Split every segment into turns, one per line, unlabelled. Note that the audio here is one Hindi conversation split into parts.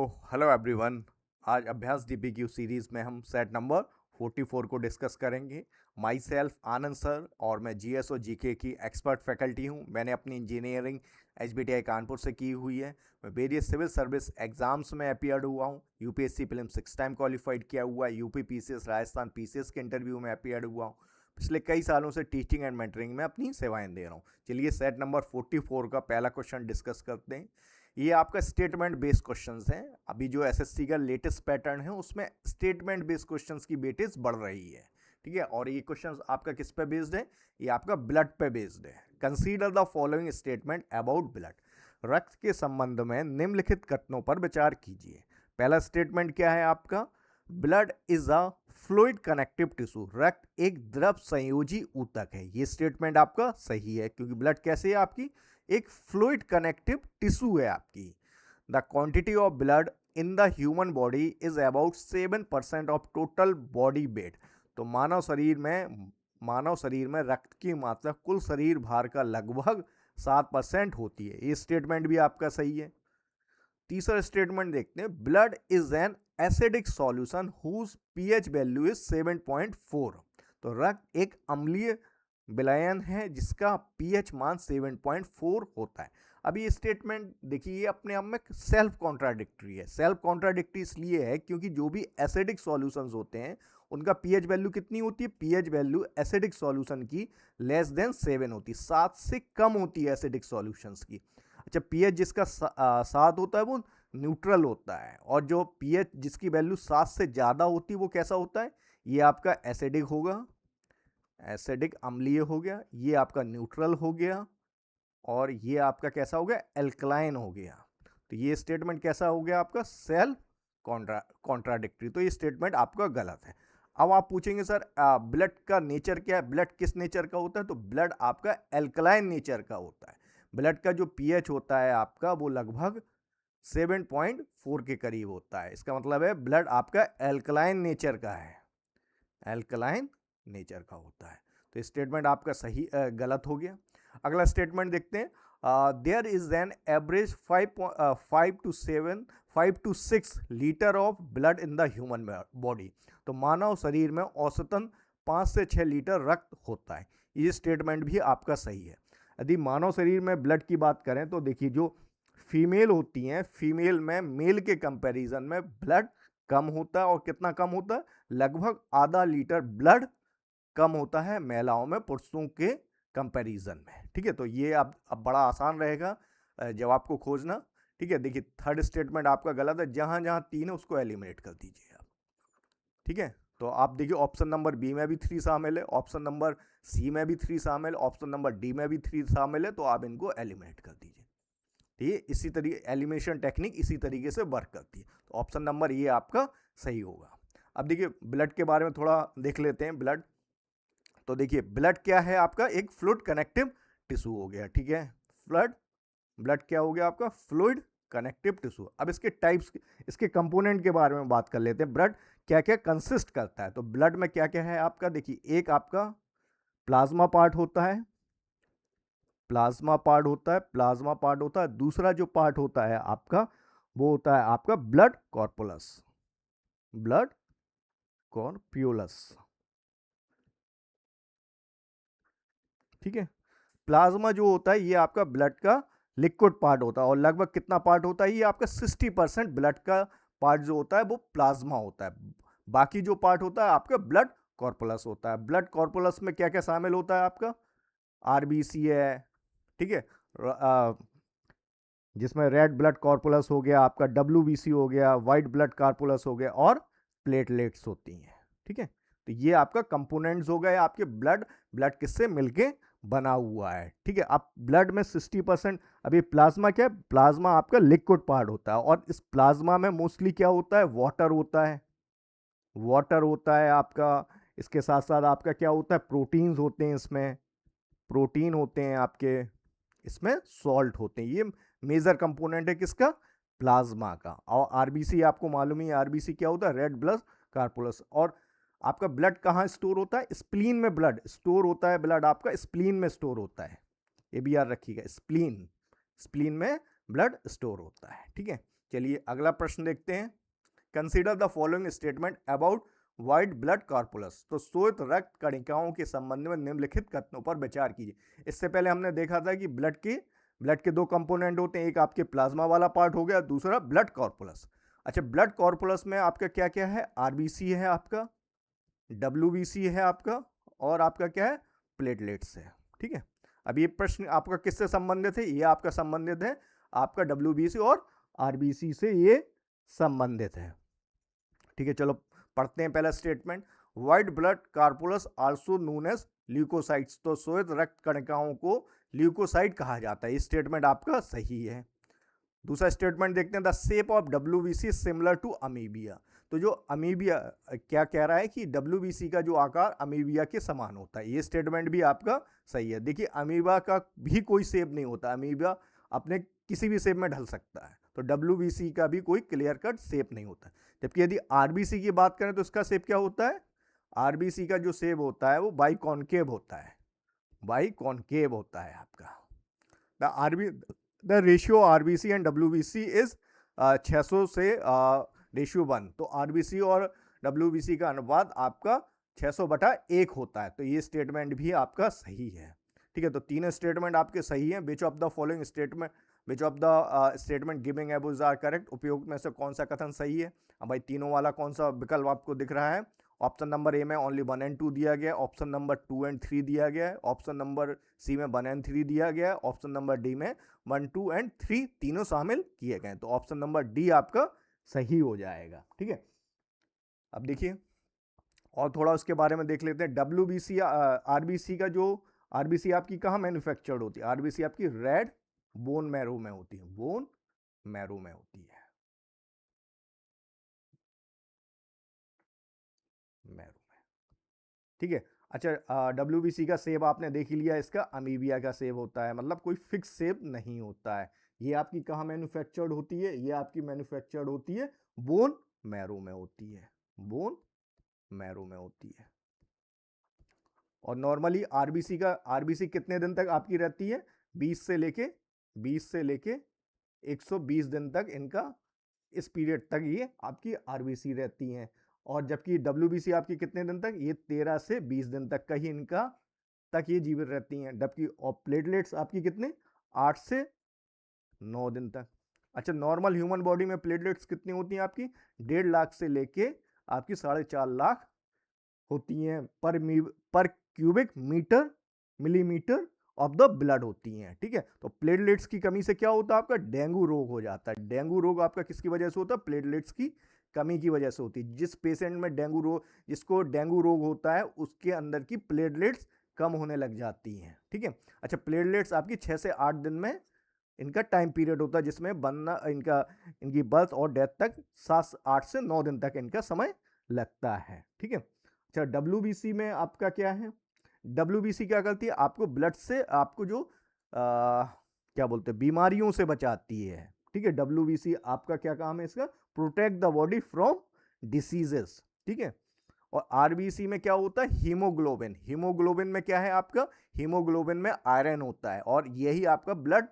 Hello everyone. आज अभ्यास डीपीक्यू सीरीज़ में हम सेट नंबर 44 को डिस्कस करेंगे। माई सेल्फ आनंद सर और मैं जीएस और जीके की एक्सपर्ट फैकल्टी हूँ। मैंने अपनी इंजीनियरिंग एचबीटीआई कानपुर से की हुई है। मैं वेरियस सिविल सर्विस एग्जाम्स में अपीयर्ड हुआ हूँ। यूपीएससी प्रीलिम 6 टाइम क्वालिफाइड किया हुआ है। यूपी पीसीएस राजस्थान पीसीएस के इंटरव्यू में अपीयर्ड हुआ हूँ। पिछले कई सालों से टीचिंग एंड मेंटरिंग में अपनी सेवाएं दे रहा हूँ। चलिए सेट नंबर 44 का पहला क्वेश्चन डिस्कस करते हैं। ये आपका स्टेटमेंट बेस्ड क्वेश्चंस हैं। अभी जो एसएससी का लेटेस्ट पैटर्न है उसमें स्टेटमेंट बेस्ड क्वेश्चंस की वेटेज बढ़ रही है। ठीक है, और ये क्वेश्चंस आपका किस पे बेस्ड है? ये आपका ब्लड पे बेस्ड है। Consider the following statement about blood. रक्त के संबंध में निम्नलिखित कथनों पर विचार कीजिए। पहला स्टेटमेंट क्या है आपका? Blood is a fluid connective tissue. रक्त एक द्रव संयोजी ऊतक है। ये स्टेटमेंट आपका सही है क्योंकि ब्लड कैसे है आपकी? एक फ्लूइड कनेक्टिव टिश्यू है आपकी। The quantity of blood in the human body is about 7% of total body weight. तो मानव शरीर में रक्त की मात्रा कुल शरीर भार का लगभग 7% होती है। ये स्टेटमेंट भी आपका सही है। तीसरा स्टेटमेंट देखते हैं। Blood is an acidic solution whose pH value is 7.4। तो रक्त एक अम्लीय विलयन है जिसका पीएच मान 7.4 होता है। अब ये स्टेटमेंट देखिए, ये अपने आप में सेल्फ कॉन्ट्राडिक्टरी है। सेल्फ कॉन्ट्राडिक्टरी इसलिए है क्योंकि जो भी एसिडिक सॉल्यूशंस होते हैं उनका पीएच वैल्यू कितनी होती है? पीएच वैल्यू एसिडिक सॉल्यूशन की लेस देन 7 होती है, 7 से कम होती है एसिडिक सॉल्यूशंस की। अच्छा, पीएच जिसका 7 होता है वो न्यूट्रल होता है, और जो पीएच जिसकी वैल्यू 7 से ज़्यादा होती है वो कैसा होता है? ये आपका एसिडिक होगा, एसिडिक अम्लीय हो गया। ये आपका न्यूट्रल हो गया, और ये आपका कैसा हो गया? एल्कलाइन हो गया। तो ये स्टेटमेंट कैसा हो गया आपका? Self contradictory. तो ये स्टेटमेंट आपका गलत है। अब आप पूछेंगे सर ब्लड का नेचर क्या है? ब्लड किस नेचर का होता है? तो ब्लड आपका एल्कलाइन नेचर का होता है। ब्लड का जो पीएच होता है आपका वो लगभग 7.4 के करीब होता है। इसका मतलब है ब्लड आपका एल्कलाइन नेचर का है, एल्कलाइन नेचर का होता है। तो स्टेटमेंट आपका सही गलत हो गया। अगला स्टेटमेंट देखते हैं। There is an average 5 to 6 litre of blood in the human body. तो मानव शरीर में औसतन 5 से 6 लीटर रक्त होता है। ये स्टेटमेंट भी आपका सही है। यदि मानव शरीर में ब्लड की बात करें तो देखिए, जो फीमेल होती हैं, फीमेल में मेल के कंपैरिजन में ब्लड कम होता है। और कितना कम होता है? लगभग आधा लीटर ब्लड कम होता है महिलाओं में पुरुषों के कंपैरिजन में। ठीक है, तो ये अब बड़ा आसान रहेगा जवाब को खोजना। ठीक है, देखिए थर्ड स्टेटमेंट आपका गलत है। जहां जहां 3 है उसको एलिमिनेट कर दीजिए आप। ठीक है, तो आप देखिए ऑप्शन नंबर बी में भी 3 शामिल है, ऑप्शन नंबर सी में भी 3 शामिल, ऑप्शन नंबर डी में भी 3 शामिल है। तो आप इनको एलिमिनेट कर दीजिए। ठीक है, इसी तरीके एलिमिनेशन टेक्निक इसी तरीके से वर्क करती है। तो ऑप्शन नंबर ये आपका सही होगा। अब देखिए ब्लड के बारे में थोड़ा देख लेते हैं। ब्लड, तो देखिए ब्लड क्या है आपका? एक फ्लूइड कनेक्टिव टिश्यू हो गया। ठीक है, ब्लड ब्लड क्या हो गया आपका? Fluid connective tissue. अब इसके टाइप्स, इसके कंपोनेंट के बारे में बात कर लेते हैं। ब्लड क्या क्या कंसिस्ट करता है? तो ब्लड में क्या क्या है आपका? देखिए, एक आपका प्लाज्मा पार्ट होता है, प्लाज्मा पार्ट होता है, प्लाज्मा पार्ट होता है। दूसरा जो पार्ट होता है आपका वो होता है आपका ब्लड कॉर्पुलस, ब्लड कॉर्प्यूलस। ठीक है, प्लाज्मा जो होता है ये आपका ब्लड का लिक्विड पार्ट होता है, और लगभग कितना पार्ट होता है? ये आपका 60% ब्लड का पार्ट जो होता है वो प्लाज्मा होता है। बाकी जो पार्ट होता है आपका ब्लड कॉर्पुलस होता है। ब्लड कॉर्पुलस में क्या क्या शामिल होता है आपका? आरबीसी है, ठीक है, जिसमें रेड ब्लड कॉर्पुलस हो गया आपका, डब्ल्यूबीसी हो गया, वाइट ब्लड कॉर्पुलस हो गया, और प्लेटलेट्स होती हैं। ठीक है, तो ये आपका कंपोनेंट्स हो गए आपके ब्लड। ब्लड किससे मिलके बना हुआ है? ठीक है, आप ब्लड में 60%। अभी प्लाज्मा क्या है? प्लाज्मा आपका लिक्विड पार्ट होता है, और इस प्लाज्मा में मोस्टली क्या होता है? वाटर होता है, वाटर होता है आपका। इसके साथ साथ आपका क्या होता है? प्रोटीन्स होते हैं इसमें, प्रोटीन होते हैं आपके इसमें, सॉल्ट होते हैं। ये मेजर कंपोनेंट है किसका? प्लाज्मा का। और आरबीसी आपको मालूम ही है, आरबीसी क्या होता है? Red blood corpuscles. और आपका ब्लड कहाँ स्टोर होता है? स्प्लीन में ब्लड स्टोर होता है। ब्लड आपका स्प्लीन में स्टोर होता है, ये भी याद रखिएगा। स्प्लीन, स्प्लीन में ब्लड स्टोर होता है। ठीक है, चलिए अगला प्रश्न देखते हैं। Consider the following statement about white blood corpuscles. तो श्वेत रक्त कणिकाओं के संबंध में निम्नलिखित कथनों पर विचार कीजिए। इससे पहले हमने देखा था कि ब्लड के दो कंपोनेंट होते हैं, एक आपके प्लाज्मा वाला पार्ट हो गया, दूसरा ब्लड कॉर्पुलस। अच्छा, ब्लड कॉर्पुलस में आपका क्या क्या है? आरबीसी है आपका, डब्ल्यूबीसी है आपका, और आपका क्या है? प्लेटलेट्स है। ठीक है, अब ये प्रश्न आपका किससे संबंधित है? ये आपका संबंधित है आपका डब्ल्यूबीसी और आरबीसी से ये संबंधित है। ठीक है, चलो पढ़ते हैं पहला statement. White blood corpuscles also known as leucocytes. तो श्वेत रक्त कणिकाओं को ल्यूकोसाइट कहा जाता है। ये स्टेटमेंट आपका सही है। दूसरा स्टेटमेंट देखते हैं। The shape of WBC similar to amoeba. तो जो अमीबिया क्या कह रहा है कि डब्ल्यूबीसी का जो आकार अमीबिया के समान होता है। ये स्टेटमेंट भी आपका सही है। देखिए, अमीबा का भी कोई शेप नहीं होता, अमीबा अपने किसी भी शेप में ढल सकता है, तो डब्ल्यूबीसी का भी कोई क्लियर कट शेप नहीं होता। जबकि यदि आरबीसी की बात करें तो इसका शेप क्या होता है? आरबीसी का जो शेप होता है वो बाइकॉन्केव होता है, बाइकॉन्केव होता है आपका। The ratio RBC and WBC is 600 से रेशियो 1। तो आरबीसी और डब्ल्यूबीसी का अनुपात आपका 600/1 होता है। तो ये स्टेटमेंट भी आपका सही है। ठीक है, तो तीनों स्टेटमेंट आपके सही हैं। Which of the following statement giving above are correct. उपयुक्त में से कौन सा कथन सही है? अब भाई तीनों वाला कौन सा विकल्प आपको दिख रहा है? ऑप्शन नंबर ए में ओनली 1 and 2 दिया गया, ऑप्शन नंबर 2 and 3 दिया गया है, ऑप्शन नंबर सी में 1 and 3 दिया गया है, ऑप्शन नंबर डी में 1, 2 and 3 तीनों शामिल किए गए। तो ऑप्शन नंबर डी आपका सही हो जाएगा। ठीक है, अब देखिए और थोड़ा उसके बारे में देख लेते हैं। डब्ल्यूबीसी आरबीसी का जो आरबीसी आपकी कहाँ मैन्युफैक्चर्ड होती है? आरबीसी आपकी रेड बोन मैरो में होती है, बोन मैरो में होती है, मैरो में। ठीक है, अच्छा, डब्ल्यूबीसी का सेब आपने देख ही लिया, इसका अमीबिया का सेब होता है, मतलब कोई फिक्स सेब नहीं होता है। ये आपकी कहाँ मैन्युफैक्चर्ड होती है? ये आपकी मैन्युफैक्चर्ड होती है बोन मैरो में होती है, बोन मैरो में होती है। और नॉर्मली आरबीसी कितने दिन तक आपकी रहती है? 20 से लेके 120 दिन तक इनका, इस पीरियड तक ये आपकी आरबीसी रहती हैं। और जबकि डब्ल्यूबीसी आपकी कितने दिन तक? ये 13 से 20 दिन तक का ही इनका तक ये जीवित रहती हैं। जबकि और प्लेटलेट्स आपकी कितने? 8 से 9 दिन तक। अच्छा, नॉर्मल ह्यूमन बॉडी में प्लेटलेट्स कितनी होती हैं आपकी? 1.5 लाख से लेके आपकी 4.5 लाख होती हैं पर cubic metre millimetre of the blood होती हैं। ठीक है, तो प्लेटलेट्स की कमी से क्या होता है? आपका डेंगू रोग हो जाता है। डेंगू रोग आपका किसकी वजह से होता है? प्लेटलेट्स की कमी की वजह से होती है। जिस पेशेंट में जिसको डेंगू रोग होता है उसके अंदर की प्लेटलेट्स कम होने लग जाती हैं। ठीक है, अच्छा, प्लेटलेट्स आपकी 6 से 8 दिन में इनका टाइम पीरियड होता है, जिसमें बनना इनकी बर्थ और डेथ तक 8 से 9 दिन तक इनका समय लगता है। ठीक है, अच्छा, डब्ल्यूबीसी में आपका क्या है? डब्ल्यूबीसी क्या करती है? आपको ब्लड से आपको जो क्या बोलते हैं, बीमारियों से बचाती है। ठीक है, डब्ल्यूबीसी आपका क्या काम है? इसका protect the body from diseases. ठीक है, और आरबीसी में क्या होता है? हीमोग्लोबिन। हीमोग्लोबिन में क्या है आपका? हीमोग्लोबिन में आयरन होता है, और यही आपका ब्लड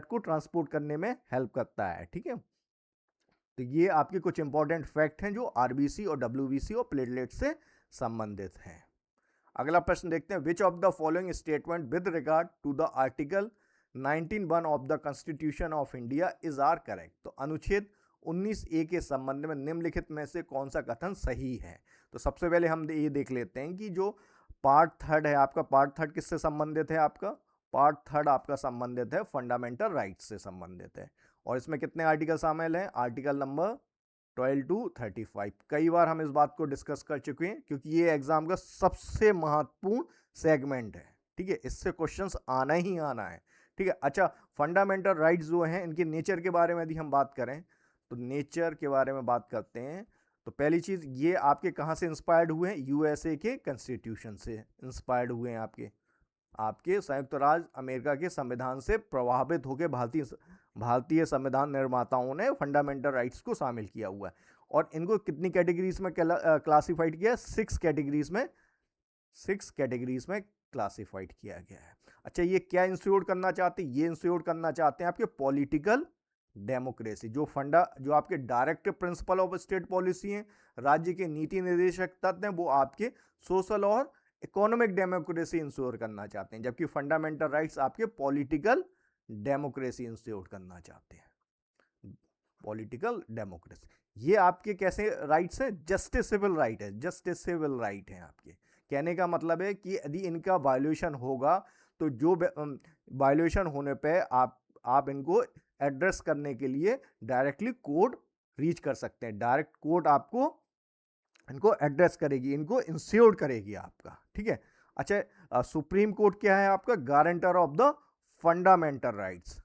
को ट्रांसपोर्ट करने में हेल्प करता है। ठीक है, तो ये आपके कुछ इंपॉर्टेंट फैक्ट हैं जो आरबीसी और डब्ल्यूबीसी और प्लेटलेट से संबंधित हैं। अगला प्रश्न देखते हैं। Which of the following statement with regard to the article 19(1) of the constitution of India is are correct. तो अनुच्छेद 19A के संबंध में निम्नलिखित में से कौन सा कथन सही है? तो सबसे पहले हम ये देख लेते हैं कि जो पार्ट 3 है आपका, पार्ट 3 किससे संबंधित है? आपका पार्ट 3 आपका संबंधित है फंडामेंटल राइट्स से संबंधित है। और इसमें कितने आर्टिकल शामिल हैं? Article number 12 to 35। कई बार हम इस बात को डिस्कस कर चुके हैं, क्योंकि ये एग्जाम का सबसे महत्वपूर्ण सेगमेंट है। ठीक है, इससे क्वेश्चंस आना ही आना है। ठीक है, अच्छा, फंडामेंटल राइट्स जो हैं इनके नेचर के बारे में यदि हम बात करें तो नेचर के बारे में बात करते हैं। तो पहली चीज़, ये आपके कहाँ से इंस्पायर्ड हुए हैं? यूएसए के कॉन्स्टिट्यूशन से इंस्पायर्ड हुए हैं। आपके संयुक्त राज्य अमेरिका के संविधान से प्रभावित होकर भारतीय संविधान निर्माताओं ने फंडामेंटल राइट्स को शामिल किया हुआ है। और इनको कितनी कैटेगरीज में क्लासिफाइड किया है? 6 कैटेगरीज में क्लासिफाइड किया गया है। अच्छा, ये क्या इंस्टीट्यूट करना चाहते हैं? ये इंस्टीट्यूट करना चाहते हैं आपके पॉलिटिकल डेमोक्रेसी। जो आपके directive principle of state policy हैं, राज्य के नीति निर्देशक तत्व हैं, वो आपके सोशल और इकोनॉमिक डेमोक्रेसी इंश्योर करना चाहते हैं, जबकि फंडामेंटल राइट्स आपके पॉलिटिकल डेमोक्रेसी इंश्योर करना चाहते हैं। पॉलिटिकल डेमोक्रेसी ये आपके कैसे राइट्स हैं? जस्टिसेबल राइट है, जस्टिसेबल राइट है आपके। कहने का मतलब है कि यदि इनका वायोलेशन होगा तो जो वायोलेशन होने पे आप इनको एड्रेस करने के लिए डायरेक्टली कोर्ट रीच कर सकते हैं। डायरेक्ट कोर्ट आपको इनको एड्रेस करेगी, इनको इंश्योर करेगी आपका, ठीक है। अच्छा, सुप्रीम कोर्ट क्या है आपका? Guarantor of the fundamental rights,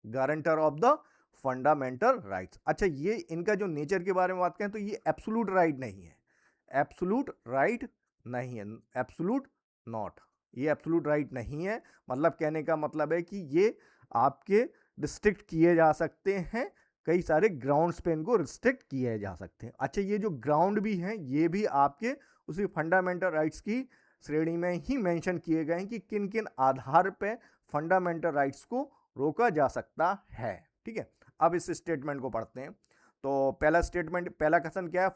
guarantor of the fundamental rights. अच्छा, ये इनका जो नेचर के बारे में बात करें तो ये एब्सोल्यूट राइट नहीं है, एब्सोल्यूट राइट नहीं है, एब्सोल्यूट नॉट, ये एब्सोल्यूट राइट नहीं है। मतलब कहने का मतलब है कि ये आपके रिस्ट्रिक्ट किए जा सकते हैं, कई सारे ग्राउंड्स पे इनको रिस्ट्रिक्ट किए जा सकते हैं। अच्छा, ये जो ग्राउंड भी हैं ये भी आपके उसी फंडामेंटल राइट्स की श्रेणी में ही मेंशन किए गए हैं कि किन किन आधार पे फंडामेंटल राइट्स को रोका जा सकता है, ठीक है। अब इस स्टेटमेंट को पढ़ते हैं। तो पहला स्टेटमेंट, पहला कथन क्या है?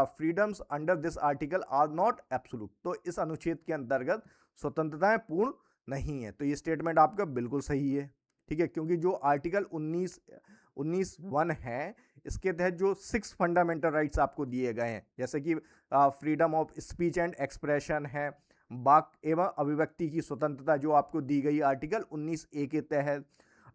Freedoms under this article are not absolute. तो इस अनुच्छेद के अंतर्गत स्वतंत्रताएं पूर्ण नहीं है। तो ये स्टेटमेंट आपका बिल्कुल सही है, ठीक है, क्योंकि जो आर्टिकल 19(1) है, इसके तहत जो 6 फंडामेंटल राइट्स आपको दिए गए हैं, जैसे कि freedom of speech and expression है, वाक एवं अभिव्यक्ति की स्वतंत्रता जो आपको दी गई आर्टिकल 19(a) के तहत।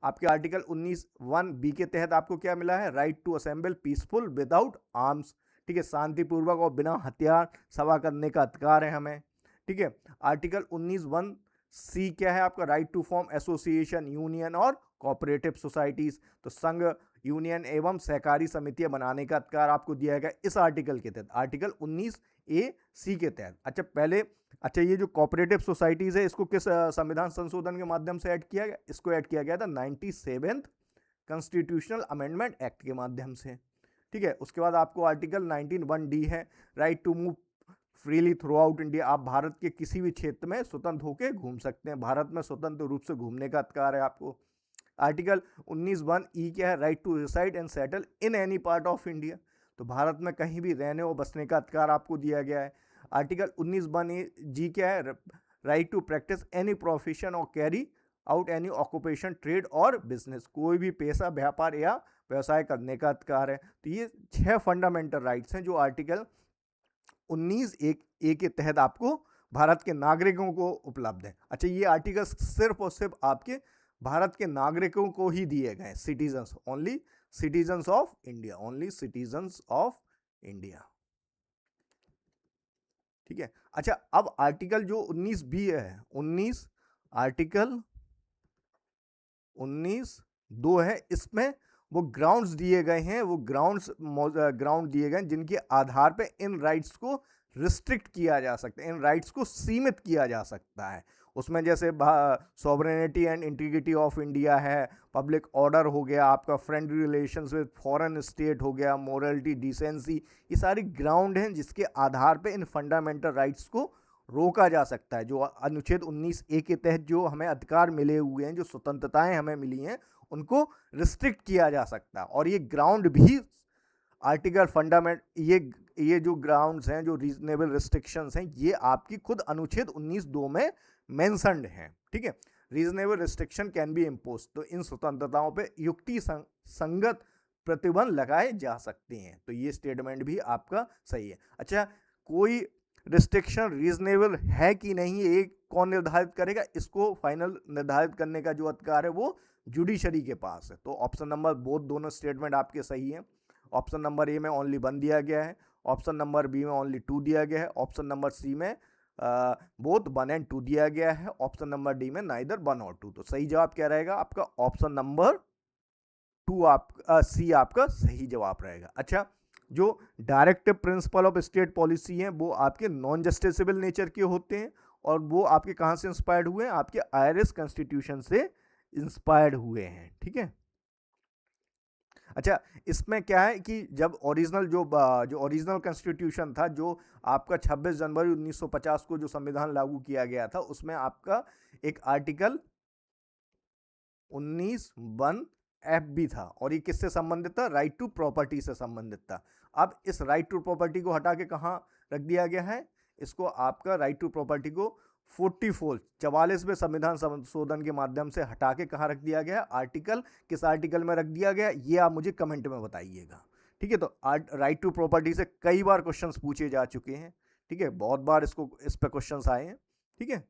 आपके आर्टिकल 19(1)(b) के तहत आपको क्या मिला है? Right to assemble peaceful without arms, ठीक है, शांतिपूर्वक और बिना हथियार सभा करने का अधिकार है हमें, ठीक है। आर्टिकल 19(1)(c) क्या है आपका? Right to form association, union और कोऑपरेटिव सोसाइटीज। तो संघ, यूनियन एवं सहकारी समितियां बनाने का अधिकार आपको दिया गया इस आर्टिकल के तहत, आर्टिकल 19(a)(c) के तहत। अच्छा, ये जो कोऑपरेटिव सोसाइटीज है इसको किस संविधान संशोधन के माध्यम से ऐड किया गया? इसको ऐड किया गया था 97th कॉन्स्टिट्यूशनल अमेंडमेंट एक्ट के माध्यम से, ठीक है। उसके बाद आपको आर्टिकल 19(1)(d) है, right to move freely throughout India. आप भारत के किसी भी क्षेत्र में स्वतंत्र होकर घूम सकते हैं, भारत में स्वतंत्र रूप से घूमने का अधिकार है आपको। आर्टिकल 19(1)(e) क्या है? Right to reside and settle in any part of India. तो भारत में कहीं भी रहने और बसने का अधिकार आपको दिया गया है। आर्टिकल 19(1)(g) क्या है? Right to practise any profession और carry out any occupation, trade और बिजनेस। कोई भी पेशा, व्यापार या व्यवसाय करने का अधिकार है। तो ये 6 फंडामेंटल राइट्स हैं जो आर्टिकल 19(a) के तहत आपको भारत के नागरिकों को उपलब्ध है। अच्छा, ये आर्टिकल सिर्फ और सिर्फ आपके भारत के नागरिकों को ही दिए गए, citizens, only citizens of India, only citizens of India, ठीक है। अच्छा, अब आर्टिकल जो 19(b) है, आर्टिकल 19(2) है, इसमें वो ग्राउंड्स दिए गए हैं, वो ग्राउंड दिए गए हैं जिनके आधार पे इन राइट्स को रिस्ट्रिक्ट किया जा सकता है, इन राइट्स को सीमित किया जा सकता है। उसमें जैसे sovereignty and integrity of India है, पब्लिक ऑर्डर हो गया आपका, friendly relations with foreign state हो गया, मोरलिटी, डिसेंसी, ये सारी ग्राउंड हैं जिसके आधार पे इन फंडामेंटल राइट्स को रोका जा सकता है। जो अनुच्छेद 19(a) के तहत जो हमें अधिकार मिले हुए हैं, जो स्वतंत्रताएं हमें मिली हैं, उनको रिस्ट्रिक्ट किया जा सकता है। और ये ग्राउंड भी आर्टिकल फंडामेंट, ये जो ग्राउंड्स हैं, जो रीजनेबल रिस्ट्रिक्शंस हैं, ये आपकी खुद अनुच्छेद 19(2) में मेंशन्ड हैं, ठीक है। Reasonable restriction can be impose. तो इन स्वतंत्रताओं पे युक्ति संगत प्रतिबंध लगाए जा सकते हैं। तो ये स्टेटमेंट भी आपका सही है। अच्छा, कोई रिस्ट्रिक्शन रीजनेबल है कि नहीं, एक कौन निर्धारित करेगा? इसको फाइनल निर्धारित करने का जो अधिकार है वो जुडिशरी के पास है। तो ऑप्शन नंबर दोनों स्टेटमेंट आपके सही हैं। ऑप्शन नंबर ए में ओनली 1 दिया गया है, ऑप्शन नंबर बी में ओनली 2 दिया गया है, ऑप्शन नंबर सी में बोथ 1 and 2 दिया गया है, ऑप्शन नंबर डी में नाइदर 1 और 2। तो सही जवाब क्या रहेगा आपका? ऑप्शन नंबर 2 सी आपका सही जवाब रहेगा। अच्छा, जो directive principle of state policy हैं वो आपके नॉन जस्टिसेबल नेचर के होते हैं, और वो आपके कहाँ से इंस्पायर्ड हुए हैं? आपके आयरिश कॉन्स्टिट्यूशन से इंस्पायर्ड हुए हैं, ठीक है। अच्छा, इसमें क्या है कि जब ओरिजिनल जो ओरिजिनल कॉन्स्टिट्यूशन था, जो आपका 26 जनवरी 1950 को जो संविधान लागू किया गया था, उसमें आपका एक आर्टिकल 19(1) एफ भी था और ये किससे संबंधित था? राइट टू प्रॉपर्टी से संबंधित था। अब इस राइट टू प्रॉपर्टी को हटा के कहाँ रख दिया गया है? इसको आपका राइट टू प्रॉपर्टी को 44वें संविधान संशोधन के माध्यम से हटा के कहाँ रख दिया गया? आर्टिकल, किस आर्टिकल में रख दिया गया ये आप मुझे कमेंट में बताइएगा। ठीक है, तो राइट टू प्रॉपर्टी से कई बार क्वेश्चंस पूछे जा चुके हैं। ठीक है, बहुत बार इस पे क्वेश्चंस आए हैं। ठीक है,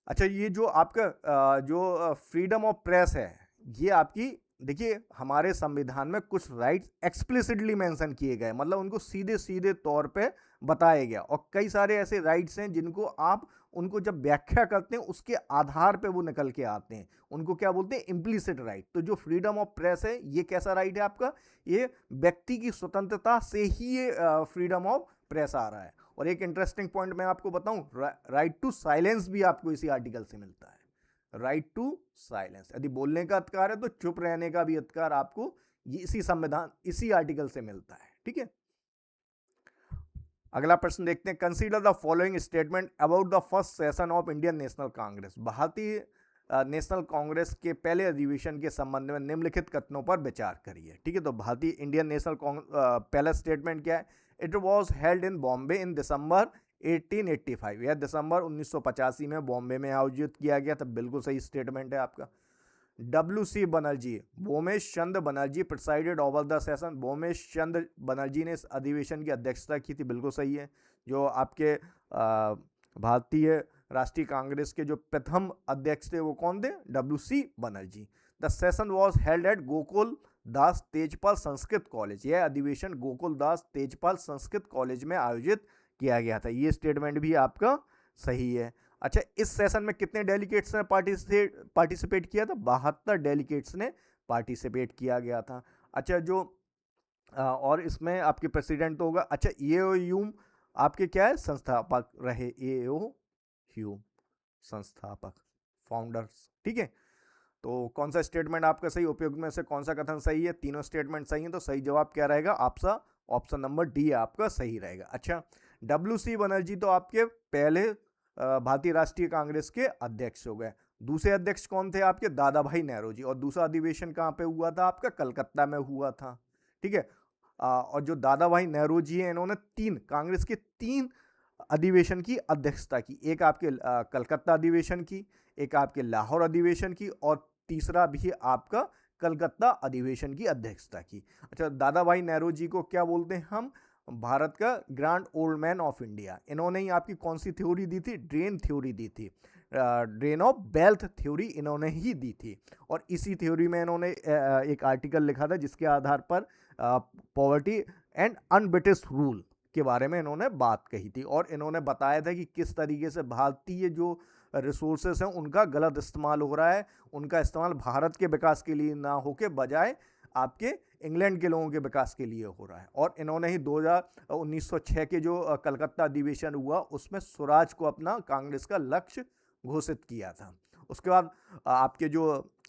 अच्छा ये जो आपका जो फ्रीडम ऑफ प्रेस है, ये आपकी देखिए हमारे संविधान में कुछ राइट्स एक्सप्लिसिटली मेंशन किए गए, मतलब उनको सीधे सीधे तौर पे बताया गया, और कई सारे ऐसे राइट्स हैं जिनको आप उनको जब व्याख्या करते हैं उसके आधार पे वो निकल के आते हैं, उनको क्या बोलते हैं? Implicit right. तो जो फ्रीडम ऑफ प्रेस है ये कैसा राइट है आपका? ये व्यक्ति की स्वतंत्रता से ही ये फ्रीडम ऑफ प्रेस आ रहा है। और एक इंटरेस्टिंग पॉइंट मैं आपको बताऊं, राइट टू साइलेंस भी आपको इसी आर्टिकल से मिलता है। राइट टू साइलेंस, यदि बोलने का अधिकार है तो चुप रहने का भी अधिकार आपको ये इसी संविधान, इसी आर्टिकल से मिलता है। ठीक है, अगला प्रश्न देखते हैं। Consider the following statement about the first session of Indian national Congress. भारतीय नेशनल कांग्रेस के पहले अधिवेशन के संबंध में निम्नलिखित कथनों पर विचार करिए। ठीक है, तो भारतीय इंडियन नेशनल पहला स्टेटमेंट क्या है? It was held in Bombay in December 1885। यह दिसंबर 1985 में बॉम्बे में आयोजित किया गया था। बिल्कुल सही स्टेटमेंट है आपका। WC Banerjee, Womesh Chandra Banerjee presided over the session. Womesh Chandra Banerjee ने इस अधिवेशन की अध्यक्षता की थी। बिल्कुल सही है। जो आपके भारतीय राष्ट्रीय कांग्रेस के जो प्रथम अध्यक्ष थे वो कौन थे? WC Banerjee. The session was held at Gokul Das Tejpal Sanskrit college. यह अधिवेशन गोकुल दास तेजपाल संस्कृत कॉलेज में आयोजित किया गया था। ये स्टेटमेंट भी आपका सही है। अच्छा, इस सेशन में कितने डेलीगेट्स ने पार्टिसिपेट किया था? 72 डेलीगेट्स ने पार्टिसिपेट किया गया था। अच्छा, जो और इसमें आपके प्रेसिडेंट तो होगा, अच्छा एओ ह्यूम आपके क्या है? संस्थापक रहे। एओ ह्यूम संस्थापक, फाउंडर्स। ठीक है, तो कौन सा स्टेटमेंट आपका सही? उपयुक्त में से कौन सा कथन सही है? तीनों स्टेटमेंट सही है, तो सही जवाब क्या रहेगा? आपका ऑप्शन नंबर डी आपका सही रहेगा। अच्छा, WC बनर्जी तो आपके पहले भारतीय राष्ट्रीय कांग्रेस के अध्यक्ष हो गए। दूसरे अध्यक्ष कौन थे आपके? दादा भाई नेहरू जी। और दूसरा अधिवेशन कहाँ पे हुआ था आपका? कलकत्ता में हुआ था। ठीक है, और जो दादा भाई नेहरू जी हैं इन्होंने कांग्रेस के 3 अधिवेशन की अध्यक्षता की। एक आपके कलकत्ता अधिवेशन की, एक आपके लाहौर अधिवेशन की, और तीसरा भी आपका कलकत्ता अधिवेशन की अध्यक्षता की। अच्छा, दादा भाई नेहरू जी को क्या बोलते हैं हम? भारत का grand old man of India. इन्होंने ही आपकी कौन सी थ्योरी दी थी? ड्रेन थ्योरी दी थी। ड्रेन ऑफ वेल्थ थ्योरी इन्होंने ही दी थी। और इसी थ्योरी में इन्होंने एक आर्टिकल लिखा था जिसके आधार पर पॉवर्टी एंड अनब्रिटिश रूल के बारे में इन्होंने बात कही थी। और इन्होंने बताया था कि किस तरीके से भारतीय जो रिसोर्सेस हैं उनका गलत इस्तेमाल हो रहा है। उनका इस्तेमाल भारत के विकास के लिए ना होके बजाय आपके इंग्लैंड के लोगों के विकास के लिए हो रहा है। और इन्होंने ही 1906 के जो कलकत्ता अधिवेशन हुआ उसमें स्वराज को अपना कांग्रेस का लक्ष्य घोषित किया था। उसके बाद आपके जो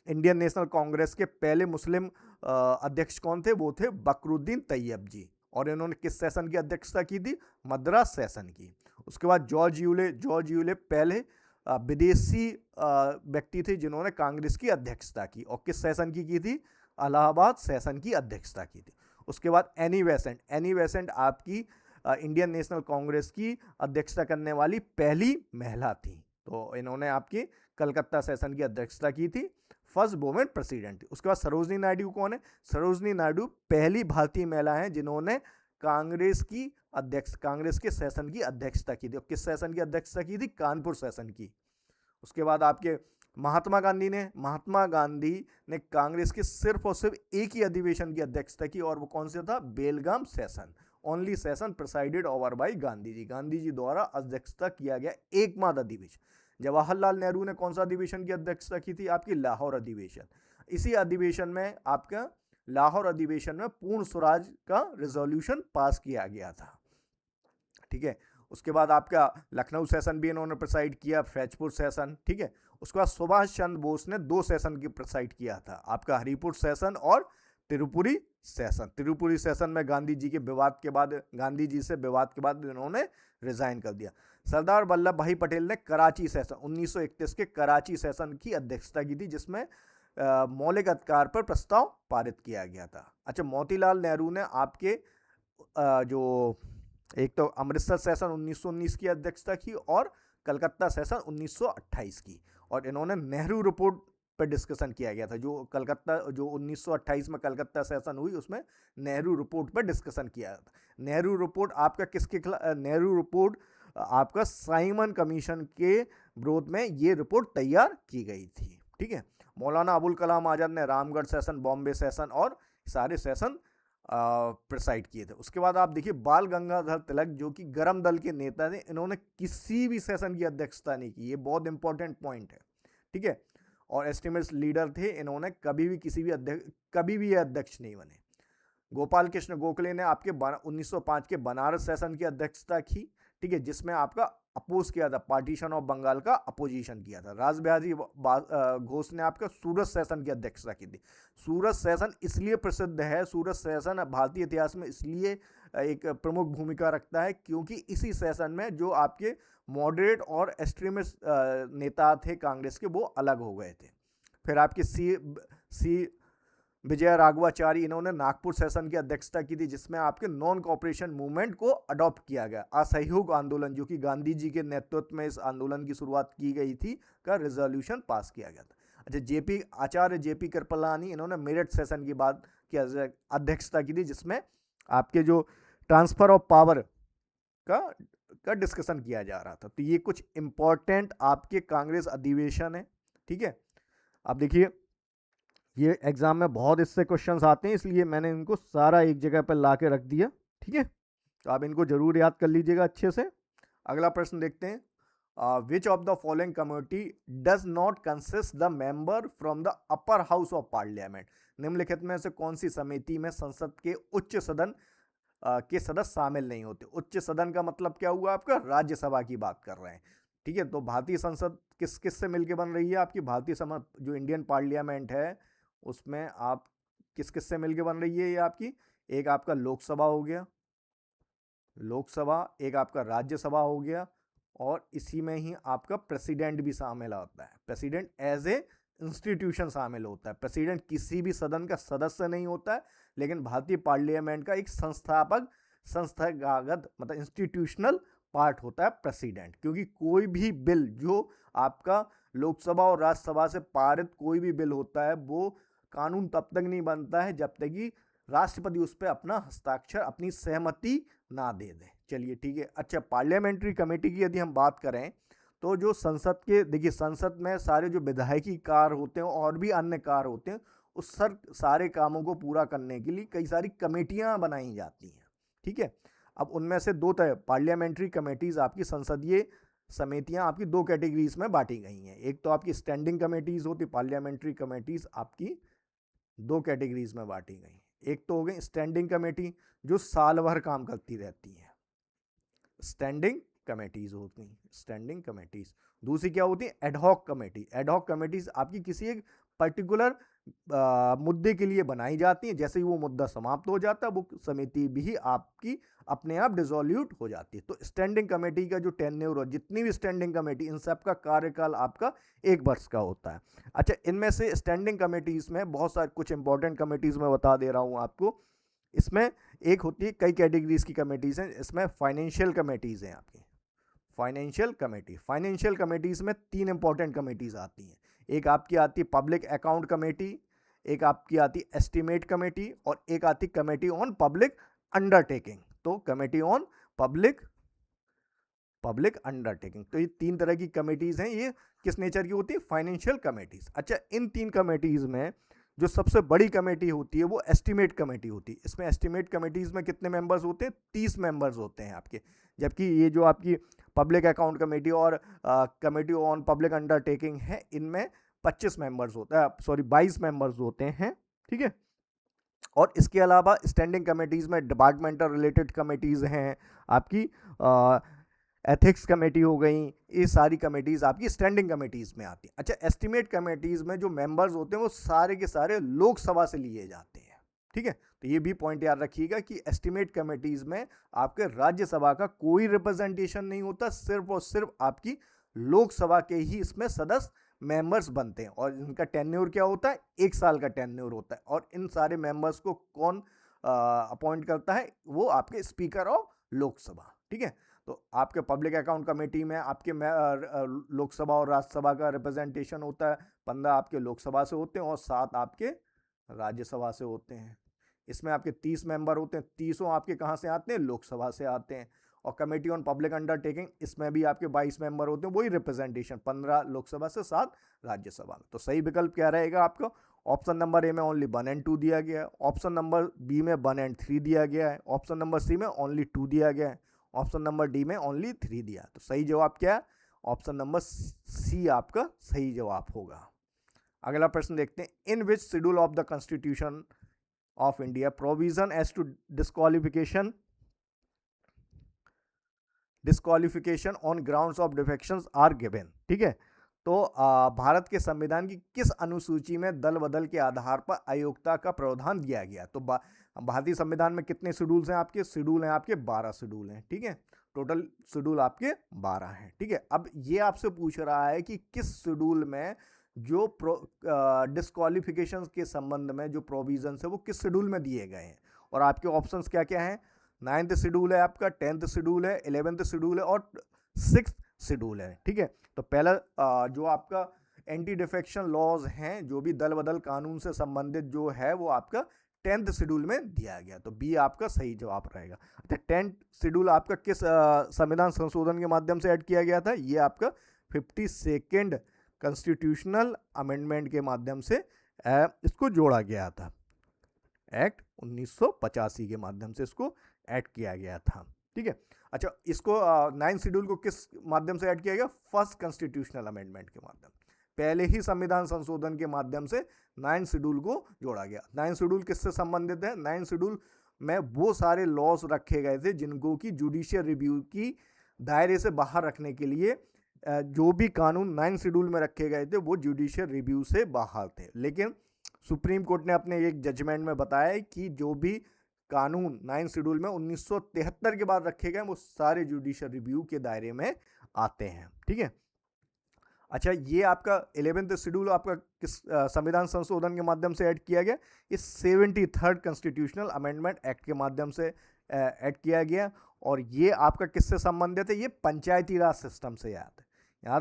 इंडियन नेशनल कांग्रेस के पहले मुस्लिम अध्यक्ष कौन थे? वो थे बकरुद्दीन तैयब जी। और इन्होंने किस सेशन की अध्यक्षता की थी? मद्रास सेशन की। उसके बाद जॉर्ज यूले पहले विदेशी व्यक्ति थे जिन्होंने कांग्रेस की अध्यक्षता की। और किस सेशन की थी? इलाहाबाद सेशन की अध्यक्षता की थी। उसके बाद एनी बेसेंट आपकी इंडियन नेशनल कांग्रेस की अध्यक्षता करने वाली पहली महिला थी। तो इन्होंने आपकी कलकत्ता सेशन की अध्यक्षता की थी। फर्स्ट वुमेन प्रेसिडेंट थी। उसके बाद सरोजनी नायडू कौन है? सरोजनी नायडू पहली भारतीय महिला हैं जिन्होंने कांग्रेस के सेशन की अध्यक्षता की थी। और किस सेशन की अध्यक्षता की थी? कानपुर सेशन की। उसके बाद आपके महात्मा गांधी ने कांग्रेस के सिर्फ और सिर्फ एक ही अधिवेशन की अध्यक्षता की, और वो कौन सा था? Belgaum session. Only session presided over by Gandhi ji द्वारा अध्यक्षता किया गया एकमात्र अधिवेशन। जवाहरलाल नेहरू ने कौन सा अधिवेशन की अध्यक्षता की थी? आपकी लाहौर अधिवेशन। इसी अधिवेशन में आपका लाहौर अधिवेशन में पूर्ण स्वराज का रिजोल्यूशन पास किया गया था। ठीक है, उसके बाद आपका लखनऊ सेशन भी इन्होंने प्रिसाइड किया, फैजपुर सेशन। ठीक है, उसके बाद सुभाष चंद्र बोस ने 2 सेशन की प्रिसाइड किया था, आपका हरिपुर सेशन और त्रिपुरी सेशन। त्रिपुरी सेशन में गांधी जी से विवाद के बाद इन्होंने रिजाइन कर दिया। सरदार वल्लभ भाई पटेल ने कराची सेशन 1931 के कराची सेशन की अध्यक्षता की थी, जिसमें मौलिक अधिकार पर प्रस्ताव पारित किया गया था। अच्छा, मोतीलाल नेहरू ने आपके जो एक तो अमृतसर सेशन 1919 की अध्यक्षता की और कलकत्ता सेशन 1928 की, और इन्होंने नेहरू रिपोर्ट पर डिस्कशन किया गया था। जो 1928 में कलकत्ता सेशन हुई उसमें नेहरू रिपोर्ट पर डिस्कशन किया था। नेहरू रिपोर्ट आपका किसके खिलाफ? नेहरू रिपोर्ट आपका साइमन कमीशन के विरोध में ये रिपोर्ट तैयार की गई थी। ठीक है, मौलाना अबुल कलाम आज़ाद ने रामगढ़ सेशन, बॉम्बे सेशन और सारे सेशन प्रिसाइड किए थे। उसके बाद आप देखिए बाल गंगाधर तिलक जो कि गरम दल के नेता थे, इन्होंने किसी भी सेशन की अध्यक्षता नहीं की। ये बहुत इंपॉर्टेंट पॉइंट है। ठीक है, और एस्टिमेट्स लीडर थे, इन्होंने कभी भी ये अध्यक्ष नहीं बने। गोपाल कृष्ण गोखले ने आपके 1905 के बनारस सेशन की अध्यक्षता की। ठीक है, जिसमें आपका अपोज किया था, पार्टीशन ऑफ बंगाल का अपोजिशन किया था। रासबिहारी घोष ने आपका सूरत सेशन की अध्यक्षता की थी। सूरत सेशन इसलिए प्रसिद्ध है, सूरत सेशन भारतीय इतिहास में इसलिए एक प्रमुख भूमिका रखता है क्योंकि इसी सेशन में जो आपके मॉडरेट और एक्सट्रीमिस्ट नेता थे कांग्रेस के, वो अलग हो गए थे। फिर आपके सी विजय राघवाचारी, इन्होंने नागपुर सेशन की अध्यक्षता की थी, जिसमें आपके नॉन कॉपरेशन मूवमेंट को अडॉप्ट किया गया। असहयोग आंदोलन जो कि गांधी जी के नेतृत्व में इस आंदोलन की शुरुआत की गई थी का रिजोल्यूशन पास किया गया था। अच्छा, आचार्य जेपी कृपलानी, इन्होंने मेरठ सेशन की बात की अध्यक्षता की थी, जिसमें आपके जो ट्रांसफर ऑफ पावर का डिस्कशन किया जा रहा था। तो ये कुछ इंपॉर्टेंट आपके कांग्रेस अधिवेशन है। ठीक है, अब देखिए ये एग्जाम में बहुत इससे क्वेश्चंस आते हैं, इसलिए मैंने इनको सारा एक जगह पर ला के रख दिया। ठीक है, तो आप इनको जरूर याद कर लीजिएगा अच्छे से। अगला प्रश्न देखते हैं, which of the following committee does not consist the member from the upper house of parliament? निम्नलिखित में से कौन सी समिति में संसद के उच्च सदन के सदस्य शामिल नहीं होते? उच्च सदन का मतलब क्या हुआ आपका? राज्यसभा की बात कर रहे हैं। ठीक है, तो भारतीय संसद किस किस से मिलकर बन रही है? आपकी भारतीय जो इंडियन पार्लियामेंट है उसमें आप किस किस से मिलकर बन रही है? ये आपकी एक आपका लोकसभा हो गया, लोकसभा, एक आपका राज्यसभा हो गया, और इसी में ही आपका प्रेसिडेंट भी शामिल होता है। प्रेसिडेंट एज ए इंस्टीट्यूशन शामिल होता है। प्रेसिडेंट किसी भी सदन का सदस्य नहीं होता है, लेकिन भारतीय पार्लियामेंट का एक संस्थागत मतलब इंस्टीट्यूशनल पार्ट होता है प्रेसिडेंट। क्योंकि कोई भी बिल जो आपका लोकसभा और राज्यसभा से पारित कोई भी बिल होता है, वो कानून तब तक नहीं बनता है जब तक कि राष्ट्रपति उस पर अपना हस्ताक्षर, अपनी सहमति ना दे दे। चलिए ठीक है। अच्छा, पार्लियामेंट्री कमेटी की यदि हम बात करें तो जो संसद के, देखिए संसद में सारे जो विधायकी कार्य होते हैं और भी अन्य कार्य होते हैं, उस सारे कामों को पूरा करने के लिए कई सारी कमेटियां बनाई जाती हैं। ठीक है, अब उनमें से दो तरह पार्लियामेंट्री कमेटीज, आपकी संसदीय समितियां आपकी दो कैटेगरीज में बांटी गई हैं। एक तो आपकी स्टैंडिंग कमेटीज होती, पार्लियामेंट्री कमेटीज आपकी दो कैटेगरीज में बांटी गई। एक तो हो गई स्टैंडिंग कमेटी जो साल भर काम करती रहती है, स्टैंडिंग कमेटीज होती हैं, स्टैंडिंग कमेटीज। दूसरी क्या होती है? Ad hoc committee. एडहॉक कमेटीज आपकी किसी एक पर्टिकुलर मुद्दे के लिए बनाई जाती हैं, जैसे ही वो मुद्दा समाप्त हो जाता है वो समिति भी आपकी अपने आप डिसॉल्यूट हो जाती है। तो स्टैंडिंग कमेटी का जो टेन्योर, जितनी भी स्टैंडिंग कमेटी, इन सब का कार्यकाल आपका 1 वर्ष का होता है। अच्छा, इनमें से स्टैंडिंग कमेटीज में बहुत सारे कुछ इंपॉर्टेंट कमेटीज में बता दे रहा हूँ आपको। इसमें एक होती है, कई कैटेगरीज की कमेटीज हैं, इसमें फाइनेंशियल कमेटीज हैं आपकी। फाइनेंशियल कमेटीज में 3 इंपॉर्टेंट कमेटीज आती हैं। एक आपकी आती है पब्लिक अकाउंट कमेटी, एक आपकी आती है एस्टीमेट कमेटी, और एक आती कमेटी ऑन पब्लिक अंडरटेकिंग। तो कमेटी ऑन पब्लिक अंडरटेकिंग, तो ये 3 तरह की कमेटीज हैं। ये किस नेचर की होती है? Financial committees. अच्छा, इन 3 कमेटीज में जो सबसे बड़ी कमेटी होती है वो एस्टीमेट कमेटी होती है। इसमें एस्टीमेट कमेटीज में कितने मेंबर्स होते हैं? 30 मेंबर्स होते हैं आपके। जबकि ये जो आपकी पब्लिक अकाउंट कमेटी और कमेटी ऑन पब्लिक अंडरटेकिंग है, इनमें 25 मेंबर्स होता है, 22 मेंबर्स होते हैं। ठीक है, और इसके अलावा स्टैंडिंग कमेटीज में डिपार्टमेंटल रिलेटेड कमेटीज हैं आपकी, एथिक्स कमेटी हो गई, ये सारी कमेटीज आपकी स्टैंडिंग कमेटीज में आती हैं। अच्छा, एस्टीमेट कमेटीज में जो मेंबर्स होते हैं वो सारे के सारे लोकसभा से लिए जाते हैं। ठीक है, तो ये भी पॉइंट याद रखिएगा कि एस्टीमेट कमेटीज में आपके राज्यसभा का कोई रिप्रेजेंटेशन नहीं होता, सिर्फ और सिर्फ आपकी लोकसभा के ही इसमें सदस्य मेंबर्स बनते हैं और इनका टेन्योर क्या होता है, 1 साल का टेन्योर होता है। और इन सारे मेंबर्स को कौन अपॉइंट करता है, वो आपके स्पीकर ऑफ लोकसभा, ठीक है। तो आपके पब्लिक अकाउंट कमेटी में आपके लोकसभा और राज्यसभा का रिप्रेजेंटेशन होता है। 15 आपके लोकसभा से होते हैं और 7 आपके राज्यसभा से होते हैं। इसमें आपके 30 मेंबर होते हैं, 30 आपके कहाँ से आते हैं, लोकसभा से आते हैं। और कमेटी ऑन पब्लिक अंडरटेकिंग, इसमें भी आपके 22 मेंबर होते हैं, वही रिप्रेजेंटेशन 15 लोकसभा से 7 राज्यसभा में। तो सही विकल्प क्या रहेगा आपका, ऑप्शन नंबर ए में ओनली 1 एंड 2 दिया गया है, ऑप्शन नंबर बी में 1 एंड 3 दिया गया है, ऑप्शन नंबर सी में ओनली 2 दिया गया है, ऑप्शन नंबर डी में ओनली 3 दिया है। तो सही जवाब क्या है, ऑप्शन नंबर सी आपका सही जवाब होगा। अगला प्रश्न देखते हैं, in which schedule of the constitution of India provision as to disqualification on grounds of defections are given, ठीक है। तो भारत के संविधान की किस अनुसूची में दल बदल के आधार पर अयोग्यता का प्रावधान दिया गया। तो भारतीय संविधान में कितने शेड्यूल्स हैं आपके, शेड्यूल हैं आपके 12 शेड्यूल हैं, ठीक है। टोटल शेड्यूल आपके 12 हैं, ठीक है। अब ये आपसे पूछ रहा है कि किस शेड्यूल में जो डिस्क्वालिफिकेशन के संबंध में जो प्रोविजन है वो किस शेड्यूल में दिए गए हैं। और आपके ऑप्शंस क्या क्या हैं, 9th शेड्यूल है आपका, 10th शेड्यूल है, 11th शेड्यूल है और 6th शेड्यूल है, ठीक है। तो पहला जो आपका एंटी डिफेक्शन लॉज हैं, जो भी दल बदल कानून से संबंधित जो है, वो आपका 10th शेड्यूल में दिया गया। तो बी आपका सही जवाब रहेगा। अच्छा, 10th शेड्यूल आपका किस संविधान संशोधन के माध्यम से ऐड किया गया था, ये आपका 52nd कॉन्स्टिट्यूशनल अमेंडमेंट के माध्यम से इसको जोड़ा गया था। एक्ट 1985 के माध्यम से इसको ऐड किया गया था, ठीक है। अच्छा, इसको 9th शेड्यूल को किस माध्यम से ऐड किया गया, फर्स्ट कॉन्स्टिट्यूशनल अमेंडमेंट के माध्यम, पहले ही संविधान संशोधन के माध्यम से 9th शेड्यूल को जोड़ा गया। 9th शेड्यूल किससे संबंधित है, 9th शेड्यूल में वो सारे लॉज रखे गए थे जिनको कि जुडिशियल रिव्यू की दायरे से बाहर रखने के लिए जो भी कानून 9th शेड्यूल में रखे गए थे वो जुडिशियल रिव्यू से बाहर थे। लेकिन सुप्रीम कोर्ट ने अपने एक जजमेंट में बताया कि जो भी कानून 9th शेड्यूल में 1973 के बाद रखे गए वो सारे जुडिशियल रिव्यू के दायरे में आते हैं, ठीक है। अच्छा, ये आपका 11th शेड्यूल आपका किस संविधान संशोधन के माध्यम से ऐड किया गया, इस 73rd कॉन्स्टिट्यूशनल अमेंडमेंट एक्ट के माध्यम से ऐड किया गया। और ये आपका किससे संबंधित है, ये पंचायती राज सिस्टम से याद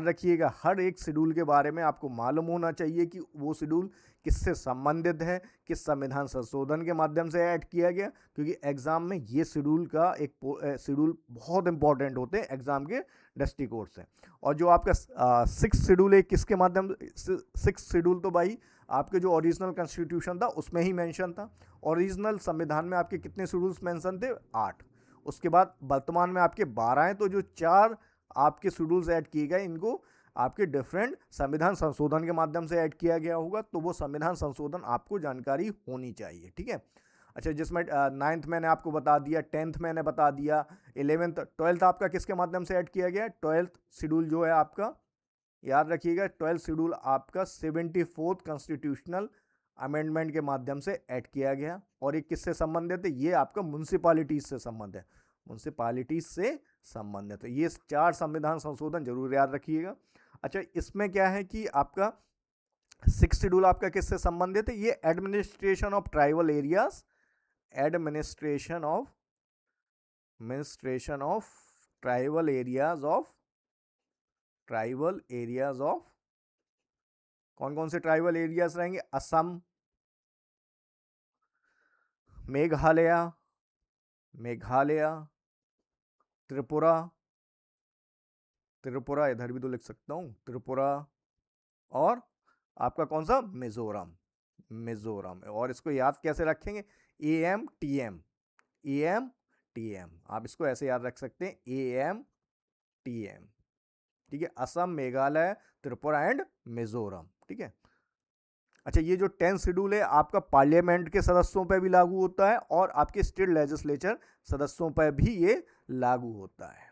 रखिएगा। हर एक शेड्यूल के बारे में आपको मालूम होना चाहिए कि वो शेड्यूल किससे संबंधित है, किस संविधान संशोधन के माध्यम से ऐड किया गया, क्योंकि एग्जाम में ये शेड्यूल का एक शेड्यूल बहुत इंपॉर्टेंट होते हैं एग्जाम के दृष्टिकोण से। और जो आपका 6th शेड्यूल है किसके माध्यम, 6th शेड्यूल तो भाई आपके जो ओरिजिनल कॉन्स्टिट्यूशन था उसमें ही मेंशन था। ओरिजिनल संविधान में आपके कितने शेड्यूल्स मेंशन थे, 8। उसके बाद वर्तमान में आपके 12 हैं। तो जो 4 आपके शेड्यूल्स ऐड किए गए, इनको आपके डिफरेंट संविधान संशोधन के माध्यम से ऐड किया गया होगा। तो वो संविधान संशोधन आपको जानकारी होनी चाहिए, ठीक है। अच्छा, जिसमें 9th मैंने आपको बता दिया, 10th मैंने बता दिया, 11th 12th आपका किसके माध्यम से ऐड किया गया, 12th शेड्यूल जो है आपका, याद रखिएगा 12th शेड्यूल आपका 74th कॉन्स्टिट्यूशनल अमेंडमेंट के माध्यम से ऐड किया गया। और ये किससे संबंधित है, ये आपका म्यूनसिपालिटीज से संबंधित है, म्यूनसिपालिटीज से संबंधित है। ये 4 संविधान संशोधन जरूर याद रखिएगा। अच्छा, इसमें क्या है कि आपका 6th शेड्यूल आपका किससे संबंधित है, ये administration of tribal areas, administration of tribal areas of कौन कौन से ट्राइबल एरियाज रहेंगे, असम, मेघालय, त्रिपुरा, इधर भी तो लिख सकता हूं, त्रिपुरा, और आपका कौन सा, मिजोरम। और इसको याद कैसे रखेंगे, AM TM, आप इसको ऐसे याद रख सकते हैं, AM TM, ठीक है। असम, मेघालय, त्रिपुरा एंड मिजोरम, ठीक है। अच्छा, ये जो 10th शेड्यूल है आपका पार्लियामेंट के सदस्यों पर भी लागू होता है और आपके स्टेट लेजिस्लेचर सदस्यों पर भी ये लागू होता है।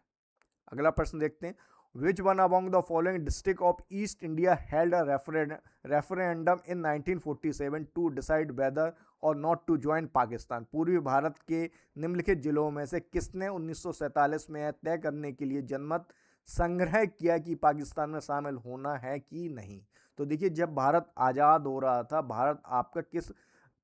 अगला प्रश्न देखते हैं, which one among the following district of east India held a referendum in 1947 to decide whether or not to join Pakistan. पूर्वी भारत के निम्नलिखित जिलों में से किसने 1947 में तय करने के लिए जनमत संग्रह किया कि पाकिस्तान में शामिल होना है कि नहीं। तो देखिए जब भारत आज़ाद हो रहा था, भारत आपका किस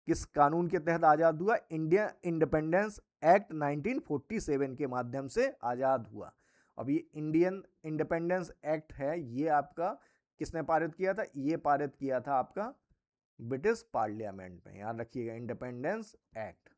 किस कानून के तहत आज़ाद हुआ? इंडिया इंडिपेंडेंस एक्ट 1947 के माध्यम से आज़ाद हुआ। अब ये इंडियन इंडिपेंडेंस एक्ट है, ये आपका किसने पारित किया था? ये पारित किया था आपका ब्रिटिश पार्लियामेंट में। याद रखिएगा, इंडिपेंडेंस एक्ट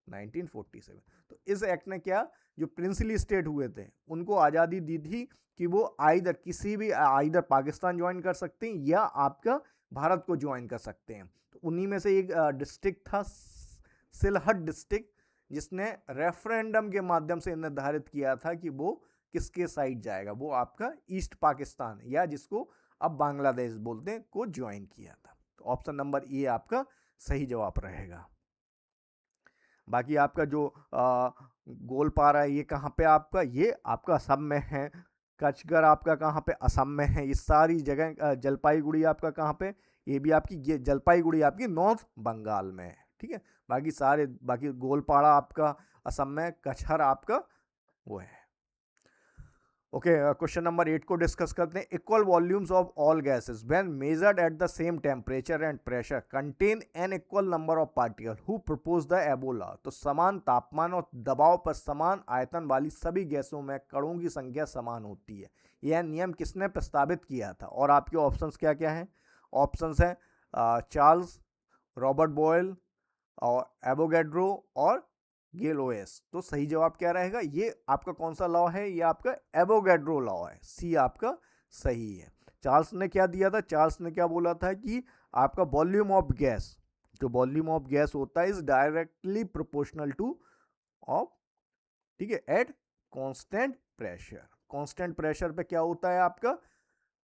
1947। तो इस एक्ट ने क्या, जो प्रिंसली स्टेट हुए थे उनको आज़ादी दी थी कि वो आइदर किसी भी आइदर पाकिस्तान ज्वाइन कर सकते हैं या आपका भारत को ज्वाइन कर सकते हैं। तो उन्हीं में से एक डिस्ट्रिक्ट था सिलहट डिस्ट्रिक्ट, जिसने रेफरेंडम के माध्यम से निर्धारित किया था कि वो किसके साइड जाएगा। वो आपका ईस्ट पाकिस्तान, या जिसको अब बांग्लादेश बोलते हैं, को ज्वाइन किया था। तो ऑप्शन नंबर ए आपका सही जवाब रहेगा। बाकी आपका जो गोलपारा है, ये कहाँ पे आपका? ये आपका असम में है। कचगढ़ आपका कहाँ पे? असम में है। ये सारी जगह, जलपाईगुड़ी आपका कहाँ पे? ये भी आपकी, ये जलपाईगुड़ी आपकी नॉर्थ बंगाल में है। ठीक है, बाकी गोलपाड़ा आपका असम में, कचहर आपका वो है। ओके, क्वेश्चन नंबर 8 को डिस्कस करते हैं। Equal volumes of all gases when measured at the same temperature and pressure contain an equal number of particle who propose the above law. तो समान तापमान और दबाव पर समान आयतन वाली सभी गैसों में कणों की संख्या समान होती है। यह नियम किसने प्रस्तावित किया था? और आपके ऑप्शंस क्या क्या हैं? ऑप्शंस हैं चार्ल्स, रॉबर्ट बॉयल और एवोगैड्रो और गेलोएस। तो सही जवाब क्या रहेगा? ये आपका कौन सा लॉ है? ये आपका एवोगैड्रो लॉ है। सी आपका सही है। चार्ल्स ने क्या दिया था? चार्ल्स ने क्या बोला था कि आपका वॉल्यूम ऑफ गैस, जो वॉल्यूम ऑफ गैस होता है, is directly proportional two of, ठीक है, at constant pressure. Constant pressure पे क्या होता है आपका?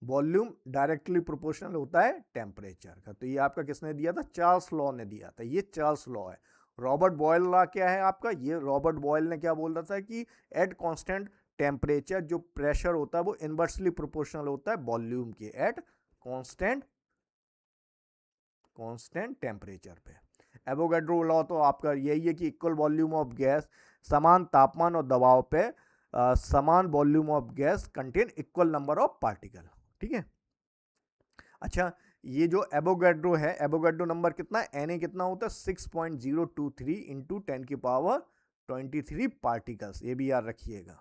वॉल्यूम डायरेक्टली प्रोपोर्शनल होता है टेम्परेचर का। तो ये आपका किसने दिया था? चार्ल्स लॉ ने दिया था। ये चार्ल्स लॉ है। रॉबर्ट बॉयल लॉ क्या है आपका? ये रॉबर्ट बॉयल ने क्या बोल रहा था कि एट कांस्टेंट टेम्परेचर जो प्रेशर होता है वो इनवर्सली प्रोपोर्शनल होता है वॉल्यूम के, एट कांस्टेंट टेम्परेचर पे। एवोगैड्रो लॉ तो आपका यही है कि इक्वल वॉल्यूम ऑफ गैस, समान तापमान और दबाव पे समान volume of gas contain equal number of particle. ठीक है, अच्छा, ये जो एवोगैड्रो है, एवोगैड्रो नंबर कितना है? Na कितना होता है? 6.023 इंटू 10 की पावर 23 पार्टिकल्स। ये भी याद रखिएगा,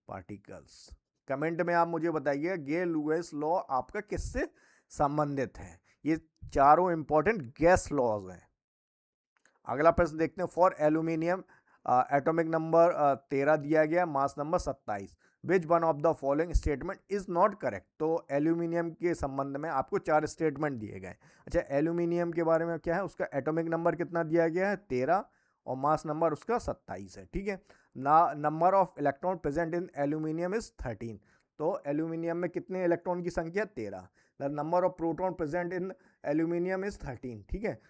पार्टिकल्स। कमेंट में आप मुझे बताइए गे लुईस लॉ आपका किससे संबंधित है? ये चारों इंपॉर्टेंट गैस लॉज हैं। अगला प्रश्न देखते हैं। फॉर एल्यूमिनियम एटॉमिक नंबर 13 दिया गया, mass number 27। Which one of the following statement is not correct? तो एल्यूमिनियम के संबंध में आपको 4 स्टेटमेंट दिए गए। अच्छा, एल्यूमिनियम के बारे में क्या है? उसका एटॉमिक नंबर कितना दिया गया है? 13, और मास नंबर उसका 27 है। ठीक है ना। Number of electron present in aluminium is 13। तो एल्यूमिनियम में कितने इलेक्ट्रॉन की संख्या? 13। The number of proton present in aluminium is 13। ठीक है,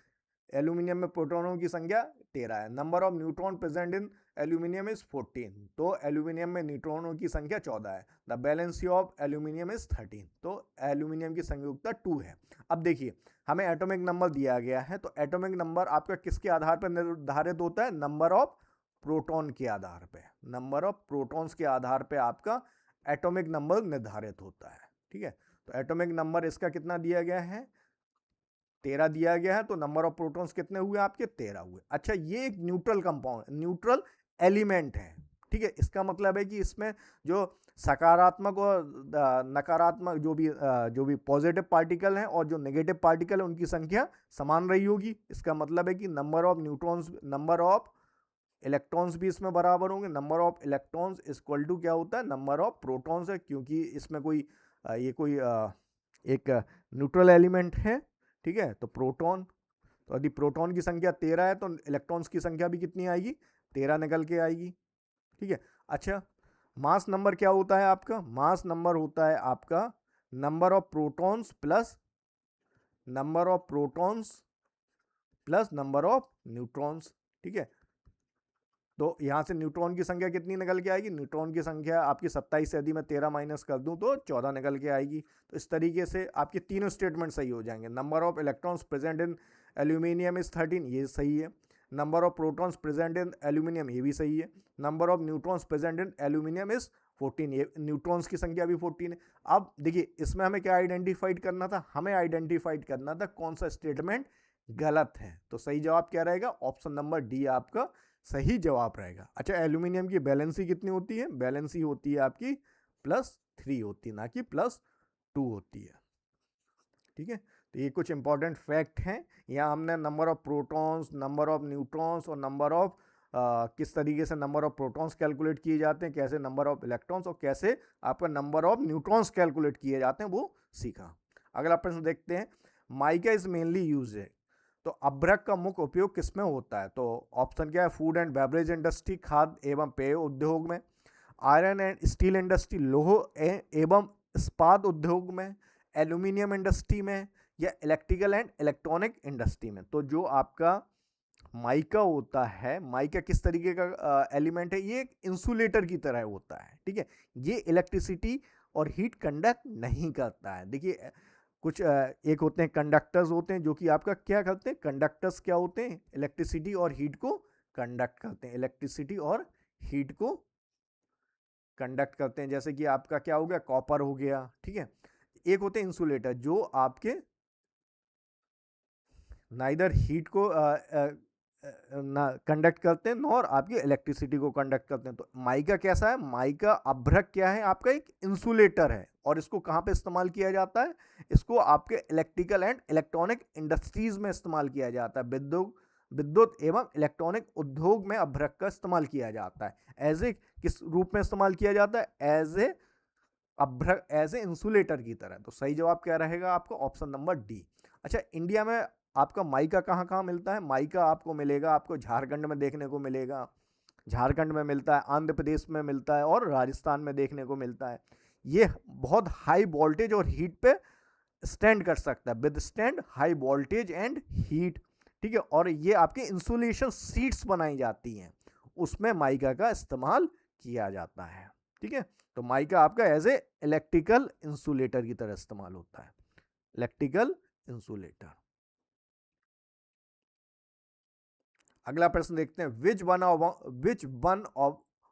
एल्यूमिनियम में प्रोटॉनों की संख्या 13 है। Number of neutron present in aluminium is 14। तो एल्यूमिनियम में न्यूट्रॉनों की संख्या 14 है। The valency of aluminium is 13। तो एल्यूमिनियम की संयुक्ता 2 है। अब देखिए, हमें एटॉमिक नंबर दिया गया है, तो एटॉमिक नंबर आपका किसके आधार पर निर्धारित होता है? नंबर ऑफ प्रोटॉन के आधार पे। नंबर ऑफ प्रोटॉन्स के आधार पे आपका एटॉमिक नंबर निर्धारित होता है। ठीक है, तो एटॉमिक नंबर इसका कितना दिया गया है? 13 दिया गया है। तो नंबर ऑफ प्रोटॉन्स कितने हुए आपके? 13 हुए। अच्छा, ये एक न्यूट्रल कंपाउंड, न्यूट्रल एलिमेंट है। ठीक है, इसका मतलब है कि इसमें जो सकारात्मक और नकारात्मक जो भी पॉजिटिव पार्टिकल हैं और जो नेगेटिव पार्टिकल है उनकी संख्या समान रही होगी। इसका मतलब है कि number of neutrons, number of electrons भी इसमें बराबर होंगे। Number of electrons equal to क्या होता है? नंबर ऑफ प्रोटॉन्स है, क्योंकि इसमें कोई ये कोई एक न्यूट्रल एलिमेंट है। ठीक है, तो प्रोटॉन, तो यदि प्रोटॉन की संख्या 13 है तो इलेक्ट्रॉन्स की संख्या भी कितनी आएगी? 13 निकल के आएगी। ठीक है, अच्छा, मास नंबर क्या होता है आपका? मास नंबर होता है आपका number of protons plus number of protons plus number of neutrons. ठीक है, तो यहाँ से न्यूट्रॉन की संख्या कितनी निकल के आएगी? न्यूट्रॉन की संख्या आपकी 27 से यदि मैं 13 माइनस कर दूं तो 14 निकल के आएगी। तो इस तरीके से आपके तीनों स्टेटमेंट सही हो जाएंगे। Number of electrons present in aluminium is 13, ये सही है। Number of protons present in aluminium, ये भी सही है। Number of neutrons present in aluminium is 14, ये न्यूट्रॉन्स की संख्या भी 14 है। अब देखिए इसमें हमें क्या आइडेंटिफाइड करना था, हमें आइडेंटिफाइड करना था कौन सा स्टेटमेंट गलत है। तो सही जवाब क्या रहेगा, ऑप्शन नंबर डी आपका सही जवाब रहेगा। अच्छा, एल्यूमिनियम की बैलेंसी कितनी होती है, बैलेंसी होती है आपकी +3 होती है, ना कि +2 होती है। ठीक है, तो ये कुछ इंपॉर्टेंट फैक्ट हैं। यहाँ हमने number of protons, number of neutrons और नंबर ऑफ किस तरीके से नंबर ऑफ प्रोटॉन्स कैलकुलेट किए जाते हैं, कैसे नंबर ऑफ इलेक्ट्रॉन्स और कैसे आपका नंबर ऑफ न्यूट्रॉन्स कैलकुलेट किए जाते हैं, वो सीखा। अगला प्रश्न देखते हैं, माइका इज मेनली यूज है, तो अभ्रक का मुख्य उपयोग किसमें होता है। तो ऑप्शन क्या है, फूड एंड बेवरेज इंडस्ट्री, खाद्य एवं पेय उद्योग में, आयरन एंड स्टील इंडस्ट्री, लोह एवं इस्पात उद्योग में, एल्यूमिनियम इंडस्ट्री में, या इलेक्ट्रिकल एंड इलेक्ट्रॉनिक इंडस्ट्री में। तो जो आपका माइका होता है, माइका किस तरीके का एलिमेंट है, ये एक इंसुलेटर की तरह होता है। ठीक है, ये इलेक्ट्रिसिटी और हीट कंडक्ट नहीं करता है। देखिए कुछ एक होते हैं कंडक्टर्स होते हैं जो कि आपका क्या करते हैं, कंडक्टर्स क्या होते हैं, इलेक्ट्रिसिटी और हीट को कंडक्ट करते हैं, इलेक्ट्रिसिटी और हीट को कंडक्ट करते हैं। जैसे कि आपका क्या हो गया, कॉपर हो गया। ठीक है, एक होते हैं इंसुलेटर जो आपके नाइदर हीट को ना कंडक्ट करते हैं नॉर आपकी इलेक्ट्रिसिटी को कंडक्ट करते हैं। तो माइका कैसा है, माइका अभ्रक क्या है, आपका एक इंसुलेटर है। और इसको कहाँ पे इस्तेमाल किया जाता है, इसको आपके इलेक्ट्रिकल एंड इलेक्ट्रॉनिक इंडस्ट्रीज में इस्तेमाल किया जाता है। विद्युत एवं इलेक्ट्रॉनिक उद्योग में अभ्रक का इस्तेमाल किया जाता है। एज ए किस रूप में इस्तेमाल किया जाता है, एज ए इंसुलेटर की तरह। तो सही जवाब क्या रहेगा आपका, ऑप्शन नंबर डी। अच्छा, इंडिया में आपका माइका कहाँ कहाँ मिलता है, माइका आपको मिलेगा, आपको झारखंड में देखने को मिलेगा, झारखंड में मिलता है, आंध्र प्रदेश में मिलता है और राजस्थान में देखने को मिलता है। ये बहुत हाई वोल्टेज और हीट पे स्टैंड कर सकता है, with stand high voltage and heat. ठीक है, और ये आपके इंसुलेशन सीट्स बनाई जाती हैं, उसमें माइका का इस्तेमाल किया जाता है। ठीक है, तो माइका आपका एज ए इलेक्ट्रिकल इंसुलेटर की तरह इस्तेमाल होता है, इलेक्ट्रिकल इंसुलेटर। अगला प्रश्न देखते हैं,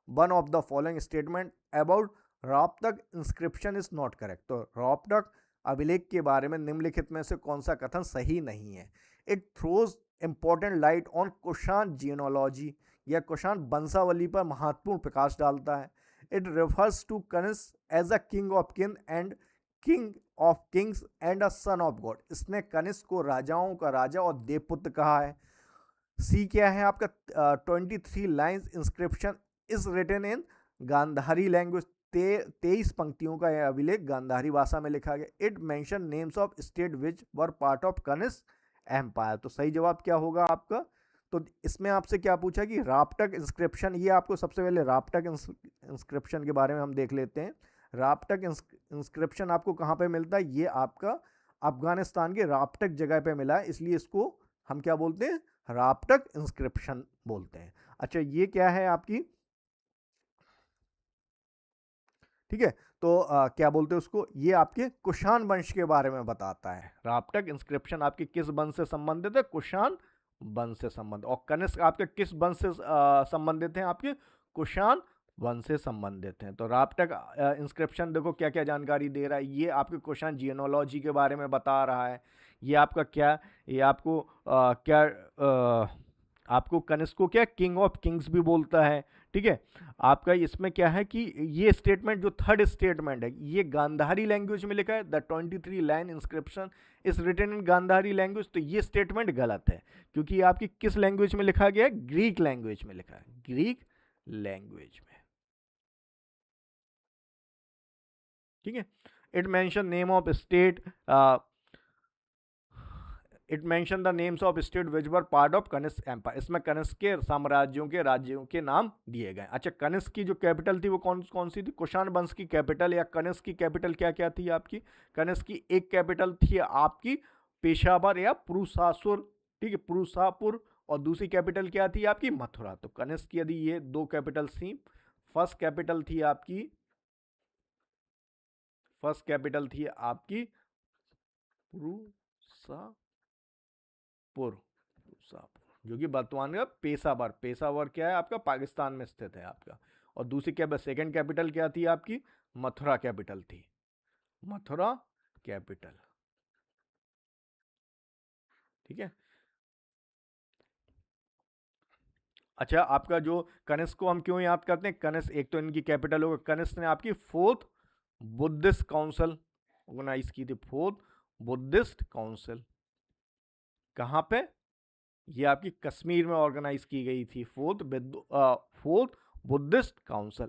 one of the following statement about Ropatak inscription is not correct. तो रॉपटक अभिलेख के बारे में निम्नलिखित में से कौन सा कथन सही नहीं है। It throws important light on Kushan genealogy, या कुषाण वंशावली पर महत्वपूर्ण प्रकाश डालता है। It refers to Kanishka as a king of king and king of kings and a son of God. इसने कनिष्क को राजाओं का राजा और देवपुत्र कहा है। सी क्या है आपका, 23 lines inscription is written in Gandhari language. 23 पंक्तियों का यह अभिलेख गांधारी भाषा में लिखा गया। It mention names of state which were part of Kanishka empire. तो सही जवाब क्या होगा आपका, तो इसमें आपसे क्या पूछा कि रापटक इंस्क्रिप्शन, ये आपको सबसे पहले रापटक इंस्क्रिप्शन के बारे में हम देख लेते हैं। रापटक इंस्क्रिप्शन आपको कहाँ पे मिलता है, ये आपका अफगानिस्तान के रापटक जगह पे मिला है, इसलिए इसको हम क्या बोलते हैं, रापटक इंस्क्रिप्शन बोलते हैं। अच्छा, ये क्या है आपकी, ठीक है, तो क्या बोलते हैं उसको, ये आपके कुषाण वंश के बारे में बताता है। रापटक इंस्क्रिप्शन आपके किस वंश से संबंधित है, कुषाण वंश से संबंधित। और कनिष्क आपके किस वंश से संबंधित हैं, आपके कुषाण वंश से संबंधित हैं। तो रापटक इंस्क्रिप्शन देखो क्या क्या जानकारी दे रहा है, ये आपके कुषाण जियोनोलॉजी के बारे में बता रहा है। ये आपका क्या, ये आपको क्या आपको कनिष्क को क्या किंग ऑफ किंग्स भी बोलता है। ठीक है, आपका इसमें क्या है कि ये स्टेटमेंट जो थर्ड स्टेटमेंट है, ये गांधारी लैंग्वेज में लिखा है। The 23 line inscription is written in Gandhari language. तो ये स्टेटमेंट गलत है, क्योंकि ये आपकी किस लैंग्वेज में लिखा गया है, ग्रीक लैंग्वेज में लिखा है, ग्रीक लैंग्वेज में। ठीक है, it mention name of state, it mention the names of state which were part of Kanishka empire. इसमें कनिष्क के साम्राज्यों के राज्यों के नाम दिए गए। अच्छा, कनिष्क की जो कैपिटल थी वो कौन कौन सी थी, कुषाण वंश की कैपिटल या कनिष्क की कैपिटल क्या क्या थी आपकी। कनिष्क की एक कैपिटल थी आपकी पेशावर या पुरुषासुर, ठीक है, पुरुषापुर। और दूसरी कैपिटल क्या थी आपकी, मथुरा। तो कनिष्क की यदि ये दो कैपिटल्स थी, फर्स्ट कैपिटल थी आपकी पुरुषा पुर, जो कि वर्तमान का पेशावर, पेशावर क्या है आपका, पाकिस्तान में स्थित है आपका। और दूसरी सेकंड कैपिटल क्या थी आपकी, मथुरा कैपिटल थी, मथुरा कैपिटल। ठीक है। अच्छा, आपका जो कनिष्क को हम क्यों याद करते हैं, कनिष्क एक तो इनकी कैपिटल होगा, कनिष्क ने आपकी फोर्थ बुद्धिस्ट काउंसिल ऑर्गेनाइज की थी, फोर्थ बुद्धिस्ट काउंसिल। कहाँ पे, ये आपकी कश्मीर में ऑर्गेनाइज की गई थी, फोर्थ बुद्धिस्ट काउंसिल।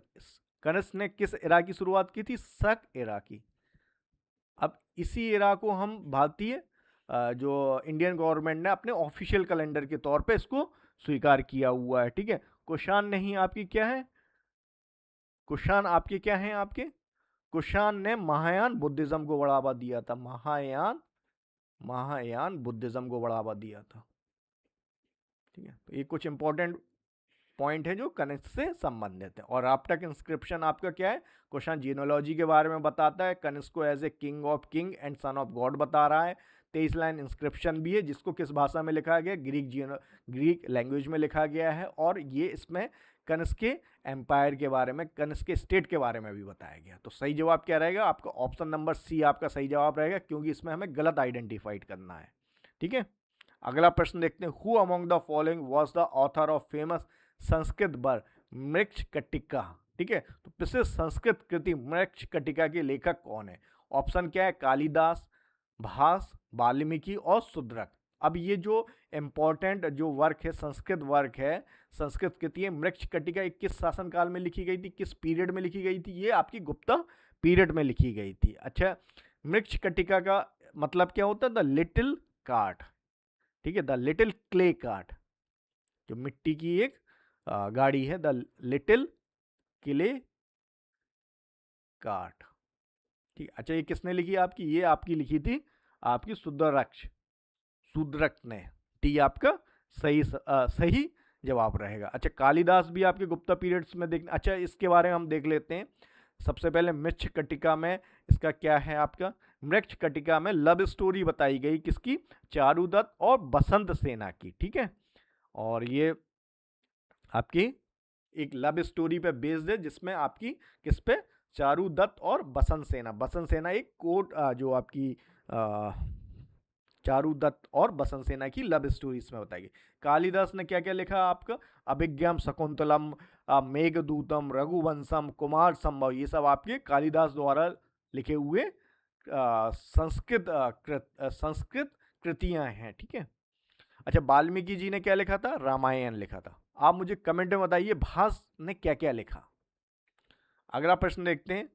कनिष्क ने किस एरा की शुरुआत की थी, शक एरा की। अब इसी एरा को हम भारतीय जो इंडियन गवर्नमेंट ने अपने ऑफिशियल कैलेंडर के तौर पे इसको स्वीकार किया हुआ है। ठीक है। कुषाण नहीं आपकी क्या है, कुषाण आपके क्या है, आपके कुषाण ने महायान बुद्धिज्म को बढ़ावा दिया था, महायान बुद्धिज्म को बढ़ावा दिया था। ठीक है। तो ये कुछ इंपॉर्टेंट पॉइंट है जो कनिष्क से संबंधित है। और राप्टक इंस्क्रिप्शन आपका क्या है, क्वेश्चन जीनोलॉजी के बारे में बताता है, कनिष्क को as a king of king and son of God बता रहा है। 23 लाइन इंस्क्रिप्शन भी है जिसको किस भाषा में लिखा गया, ग्रीक लैंग्वेज में लिखा गया है। और ये इसमें कनिष्क के एम्पायर के बारे में, कनिष्क के स्टेट के बारे में भी बताया गया। तो सही जवाब क्या रहेगा आपका, ऑप्शन नंबर सी आपका सही जवाब रहेगा, क्योंकि इसमें हमें गलत आइडेंटिफाइड करना है। ठीक है। अगला प्रश्न देखते हैं, who among the following was the author of famous Sanskrit work Mricchakatika. ठीक है। तो प्रसिद्ध संस्कृत कृति मृच्छकटिका के लेखक कौन है। ऑप्शन क्या है, कालिदास, भास, वाल्मीकि और शूद्रक। अब ये जो इंपॉर्टेंट जो वर्क है, संस्कृत वर्क है, संस्कृत कृति है मृच्छकटिका, किस शासनकाल में लिखी गई थी, किस पीरियड में लिखी गई थी, ये आपकी गुप्ता पीरियड में लिखी गई थी। अच्छा, मृच्छकटिका का मतलब क्या होता है, द लिटिल कार्ट। ठीक है, द लिटिल क्ले कार्ट, जो मिट्टी की एक गाड़ी है, द लिटिल क्ले कार्ट। ठीक। अच्छा, ये किसने लिखी आपकी, ये आपकी लिखी थी आपकी शूद्रक ने। टी आपका सही जवाब रहेगा। अच्छा, कालिदास भी आपके गुप्ता पीरियड्स में देखना। अच्छा, इसके बारे में हम देख लेते हैं। सबसे पहले मृच्छकटिका में इसका क्या है आपका, मृच्छकटिका में लव स्टोरी बताई गई किसकी, चारुदत्त और बसंत सेना की। ठीक है। और ये आपकी एक लव स्टोरी पे बेस्ड है, जिसमें आपकी किस पे, चारुदत्त और बसंत सेना एक कोर्ट जो आपकी चारुदत्त और बसंत सेना की लव स्टोरी इसमें बताई गई। कालिदास ने क्या क्या लिखा आपका, अभिज्ञान शकुंतलम, मेघदूतम, रघुवंशम, कुमार संभव, ये सब आपके कालिदास द्वारा लिखे हुए संस्कृत कृतियां हैं। ठीक है। अच्छा, वाल्मीकि जी ने क्या लिखा था, रामायण लिखा था। आप मुझे कमेंट में बताइए भास ने क्या क्या लिखा। अगला प्रश्न देखते हैं,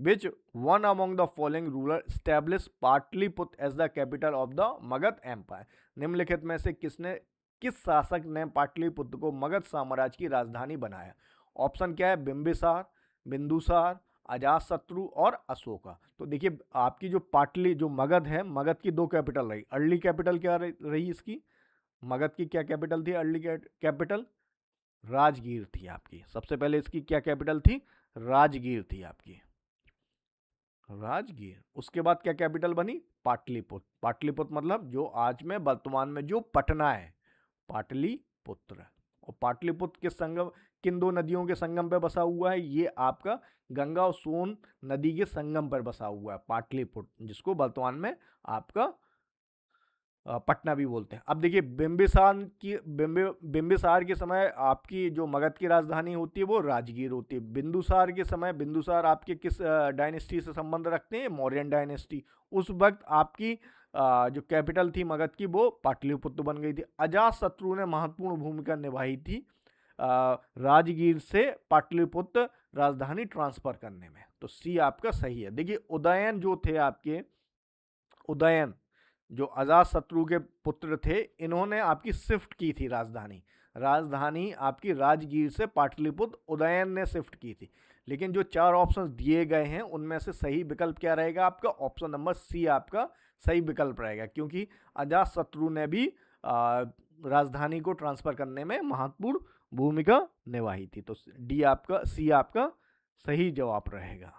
which one among the following ruler establish Pataliputra as the capital of the Magadha empire. निम्नलिखित में से किस शासक ने पाटलिपुत्र को मगध साम्राज्य की राजधानी बनाया। ऑप्शन क्या है, बिंबिसार, बिंदुसार, अजातशत्रु और अशोका। तो देखिए, आपकी जो जो मगध है, मगध की दो कैपिटल रही। अर्ली कैपिटल क्या रही इसकी, मगध की क्या कैपिटल थी, अर्ली कैपिटल राजगीर थी आपकी। सबसे पहले इसकी क्या कैपिटल थी, राजगीर थी आपकी, राजगीर। उसके बाद क्या कैपिटल बनी, पाटलिपुत्र। पाटलिपुत्र मतलब जो आज में वर्तमान में जो पटना है, पाटलिपुत्र। और पाटलिपुत्र के संगम, किन दो नदियों के संगम पर बसा हुआ है, ये आपका गंगा और सोन नदी के संगम पर बसा हुआ है पाटलिपुत्र, जिसको वर्तमान में आपका पटना भी बोलते हैं। अब देखिए, बिंबिसार के समय आपकी जो मगध की राजधानी होती है वो राजगीर होती है। बिंदुसार के समय, बिंदुसार आपके किस डायनेस्टी से संबंध रखते हैं, मौर्यन डायनेस्टी। उस वक्त आपकी जो कैपिटल थी मगध की वो पाटलिपुत्र बन गई थी। अजातशत्रु ने महत्वपूर्ण भूमिका निभाई थी राजगीर से पाटलिपुत्र राजधानी ट्रांसफर करने में। तो सी आपका सही है। देखिए, उदयन जो थे आपके, उदयन जो अजातशत्रु के पुत्र थे, इन्होंने आपकी शिफ्ट की थी राजधानी आपकी राजगीर से पाटलिपुत्र उदयन ने शिफ्ट की थी। लेकिन जो चार ऑप्शंस दिए गए हैं उनमें से सही विकल्प क्या रहेगा आपका, ऑप्शन नंबर सी आपका सही विकल्प रहेगा, क्योंकि अजातशत्रु ने भी राजधानी को ट्रांसफर करने में महत्वपूर्ण भूमिका निभाई थी। तो डी आपका, सी आपका सही जवाब रहेगा।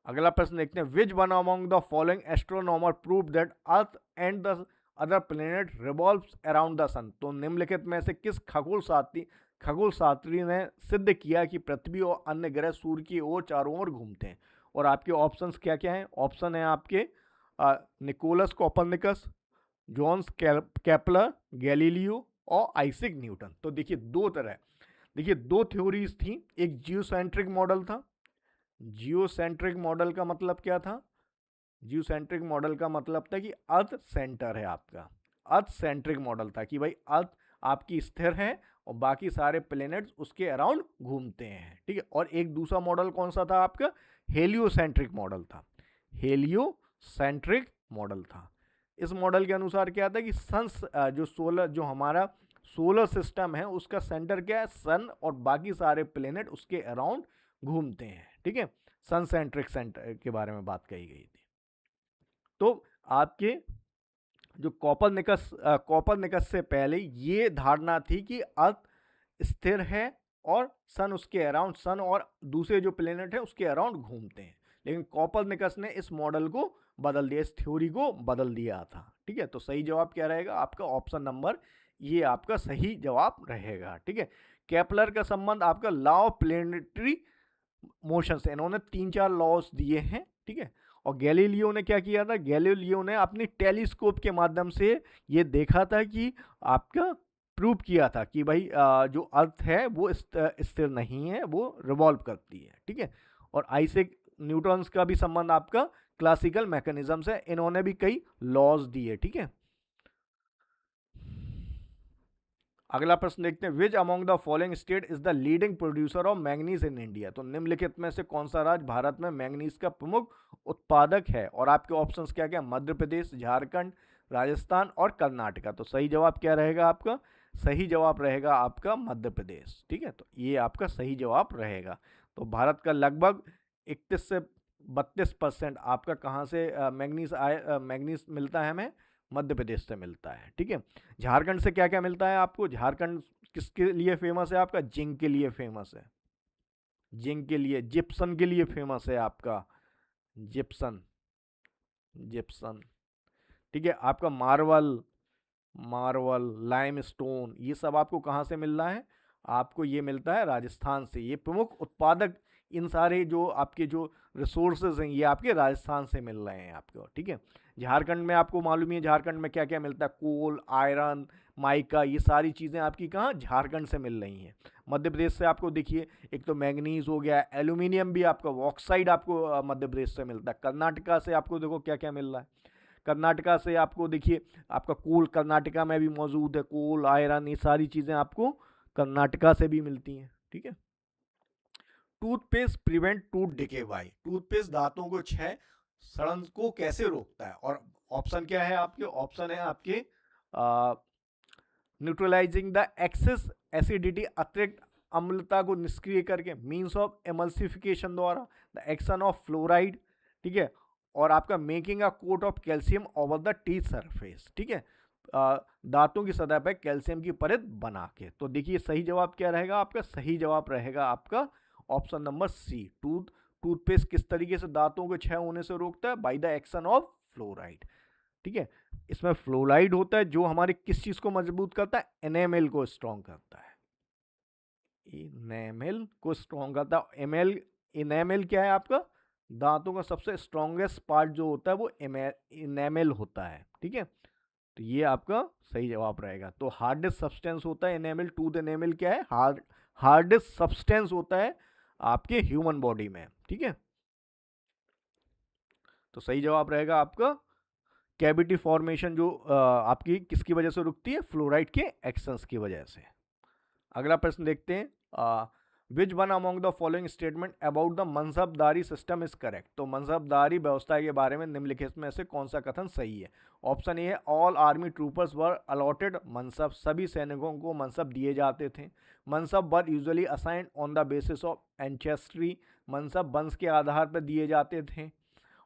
अगला प्रश्न देखते हैं, which one among the following astronomer prove that earth and the other planet revolves around the sun. तो निम्नलिखित में से किस खगोल शास्त्री ने सिद्ध किया कि पृथ्वी और अन्य ग्रह सूर्य की ओर चारों ओर घूमते हैं? और आपके ऑप्शंस क्या क्या हैं? ऑप्शन है आपके Nicolas Copernicus, Johannes Kepler, Galileo और आइजैक न्यूटन। तो देखिए दो थ्योरीज थी। एक जियोसेंट्रिक मॉडल था। जियोसेंट्रिक मॉडल का मतलब क्या था? जियोसेंट्रिक मॉडल का मतलब था कि अर्थ सेंटर है आपका। अर्थ सेंट्रिक मॉडल था कि भाई अर्थ आपकी स्थिर है और बाकी सारे प्लैनेट्स उसके अराउंड घूमते हैं, ठीक है। और एक दूसरा मॉडल कौन सा था आपका? हेलियोसेंट्रिक मॉडल था। हेलियोसेंट्रिक मॉडल था। इस मॉडल के अनुसार क्या था कि जो हमारा सोलर सिस्टम है उसका सेंटर क्या है? सन, और बाकी सारे प्लेनेट उसके अराउंड घूमते हैं, ठीक है। सन सेंट्रिक सेंटर के बारे में बात कही गई थी। तो आपके जो कॉपरनिकस से पहले ये धारणा थी कि अर्थ स्थिर है और सन उसके अराउंड, सन और दूसरे जो प्लेनेट है उसके अराउंड घूमते हैं। लेकिन कॉपरनिकस ने इस मॉडल को बदल दिया, इस थ्योरी को बदल दिया था, ठीक है। तो सही जवाब क्या रहेगा आपका? ऑप्शन नंबर ये आपका सही जवाब रहेगा, ठीक है। केपलर का संबंध आपका लॉ ऑफ प्लेनेटरी मोशन से, इन्होंने 3-4 लॉस दिए हैं, ठीक है। और गैलीलियो ने क्या किया था? गैलीलियो ने अपनी टेलीस्कोप के माध्यम से ये देखा था कि आपका प्रूव किया था कि भाई जो अर्थ है वो स्थिर नहीं है, वो रिवॉल्व करती है, ठीक है। और आइजैक न्यूटन का भी संबंध आपका क्लासिकल मैकेनिज्म से, इन्होंने भी कई लॉज दिए, ठीक है। अगला प्रश्न देखते हैं, which among the following state is the leading producer of manganese in India? तो निम्नलिखित में से कौन सा राज्य भारत में मैंगनीज का प्रमुख उत्पादक है? और आपके ऑप्शंस क्या क्या? मध्य प्रदेश, झारखंड, राजस्थान और कर्नाटका। तो सही जवाब क्या रहेगा आपका? सही जवाब रहेगा आपका मध्य प्रदेश, ठीक है। तो ये आपका सही जवाब रहेगा। तो भारत का लगभग 31 से 32% आपका कहाँ से मैंगनीज मिलता है हमें? मध्य प्रदेश से मिलता है, ठीक है। झारखंड से क्या क्या मिलता है आपको? झारखंड किसके लिए फेमस है आपका? जिंक के लिए फेमस है। जिंक के लिए, जिप्सन के लिए फेमस है आपका, जिप्सन, जिप्सन, ठीक है। आपका मार्वल, लाइमस्टोन, ये सब आपको कहाँ से मिल रहा है? आपको ये मिलता है राजस्थान से। ये प्रमुख उत्पादक, इन सारे जो आपके जो रिसोर्सेज हैं ये आपके राजस्थान से मिल रहे हैं आपको, ठीक है। झारखंड में आपको मालूम है झारखंड में क्या क्या मिलता है? कोल, आयरन, माइका, ये सारी चीज़ें आपकी कहाँ? झारखंड से मिल रही हैं। मध्य प्रदेश से आपको देखिए, एक तो मैंगनीज हो गया, एल्यूमिनियम भी आपका, ऑक्साइड आपको मध्य प्रदेश से मिलता है। कर्नाटका से आपको देखो क्या क्या मिल रहा है। कर्नाटका से आपको देखिए आपका कोल कर्नाटका में भी मौजूद है, कोल, आयरन, ये सारी चीज़ें आपको कर्नाटका से भी मिलती हैं, ठीक है। Toothpaste prevent tooth decay by? Toothpaste दांतों को क्षय सड़न को कैसे रोकता है? और ऑप्शन क्या है आपके? ऑप्शन है आपके न्यूट्रलाइजिंग द एक्सेस एसिडिटी, अतिरिक्त अम्लता को निष्क्रिय करके, मीन्स ऑफ एमल्सिफिकेशन द्वारा, द एक्शन ऑफ फ्लोराइड, ठीक है। और आपका making a coat of calcium over the teeth surface, ठीक है। दांतों की सतह पर कैल्शियम की परत बना के। तो देखिए सही जवाब क्या रहेगा आपका? सही जवाब रहेगा आपका ऑप्शन नंबर सी। टूथपेस्ट किस तरीके से दांतों के क्षय होने से रोकता है? By the action of fluoride, ठीक है। इसमें फ्लोराइड होता है जो हमारे किस चीज को मजबूत करता है? एनेमल को स्ट्रॉन्ग करता है। एनेमल को स्ट्रॉन्ग करता है। एनेमल क्या है आपका? दांतों का सबसे स्ट्रॉन्गेस्ट पार्ट जो होता है वो एनेमल होता है, ठीक है। तो ये आपका सही जवाब रहेगा। तो हार्डेस्ट सब्सटेंस होता है एनेमल, टूथ एनेमल क्या है? हार्डेस्ट सब्सटेंस होता है आपके ह्यूमन बॉडी में, ठीक है। तो सही जवाब रहेगा आपका कैविटी फॉर्मेशन, जो आपकी किसकी वजह से रुकती है? फ्लोराइड के एक्शंस की वजह से। अगला प्रश्न देखते हैं, which one among the following statement about the मनसबदारी system is correct? तो मनसबदारी व्यवस्था के बारे में निम्नलिखित में से कौन सा कथन सही है? ऑप्शन ए है all army troopers were allotted mansab, सभी सैनिकों को मनसब दिए जाते थे। Mansab were usually assigned on the basis of ancestry, मनसब वंश के आधार पर दिए जाते थे।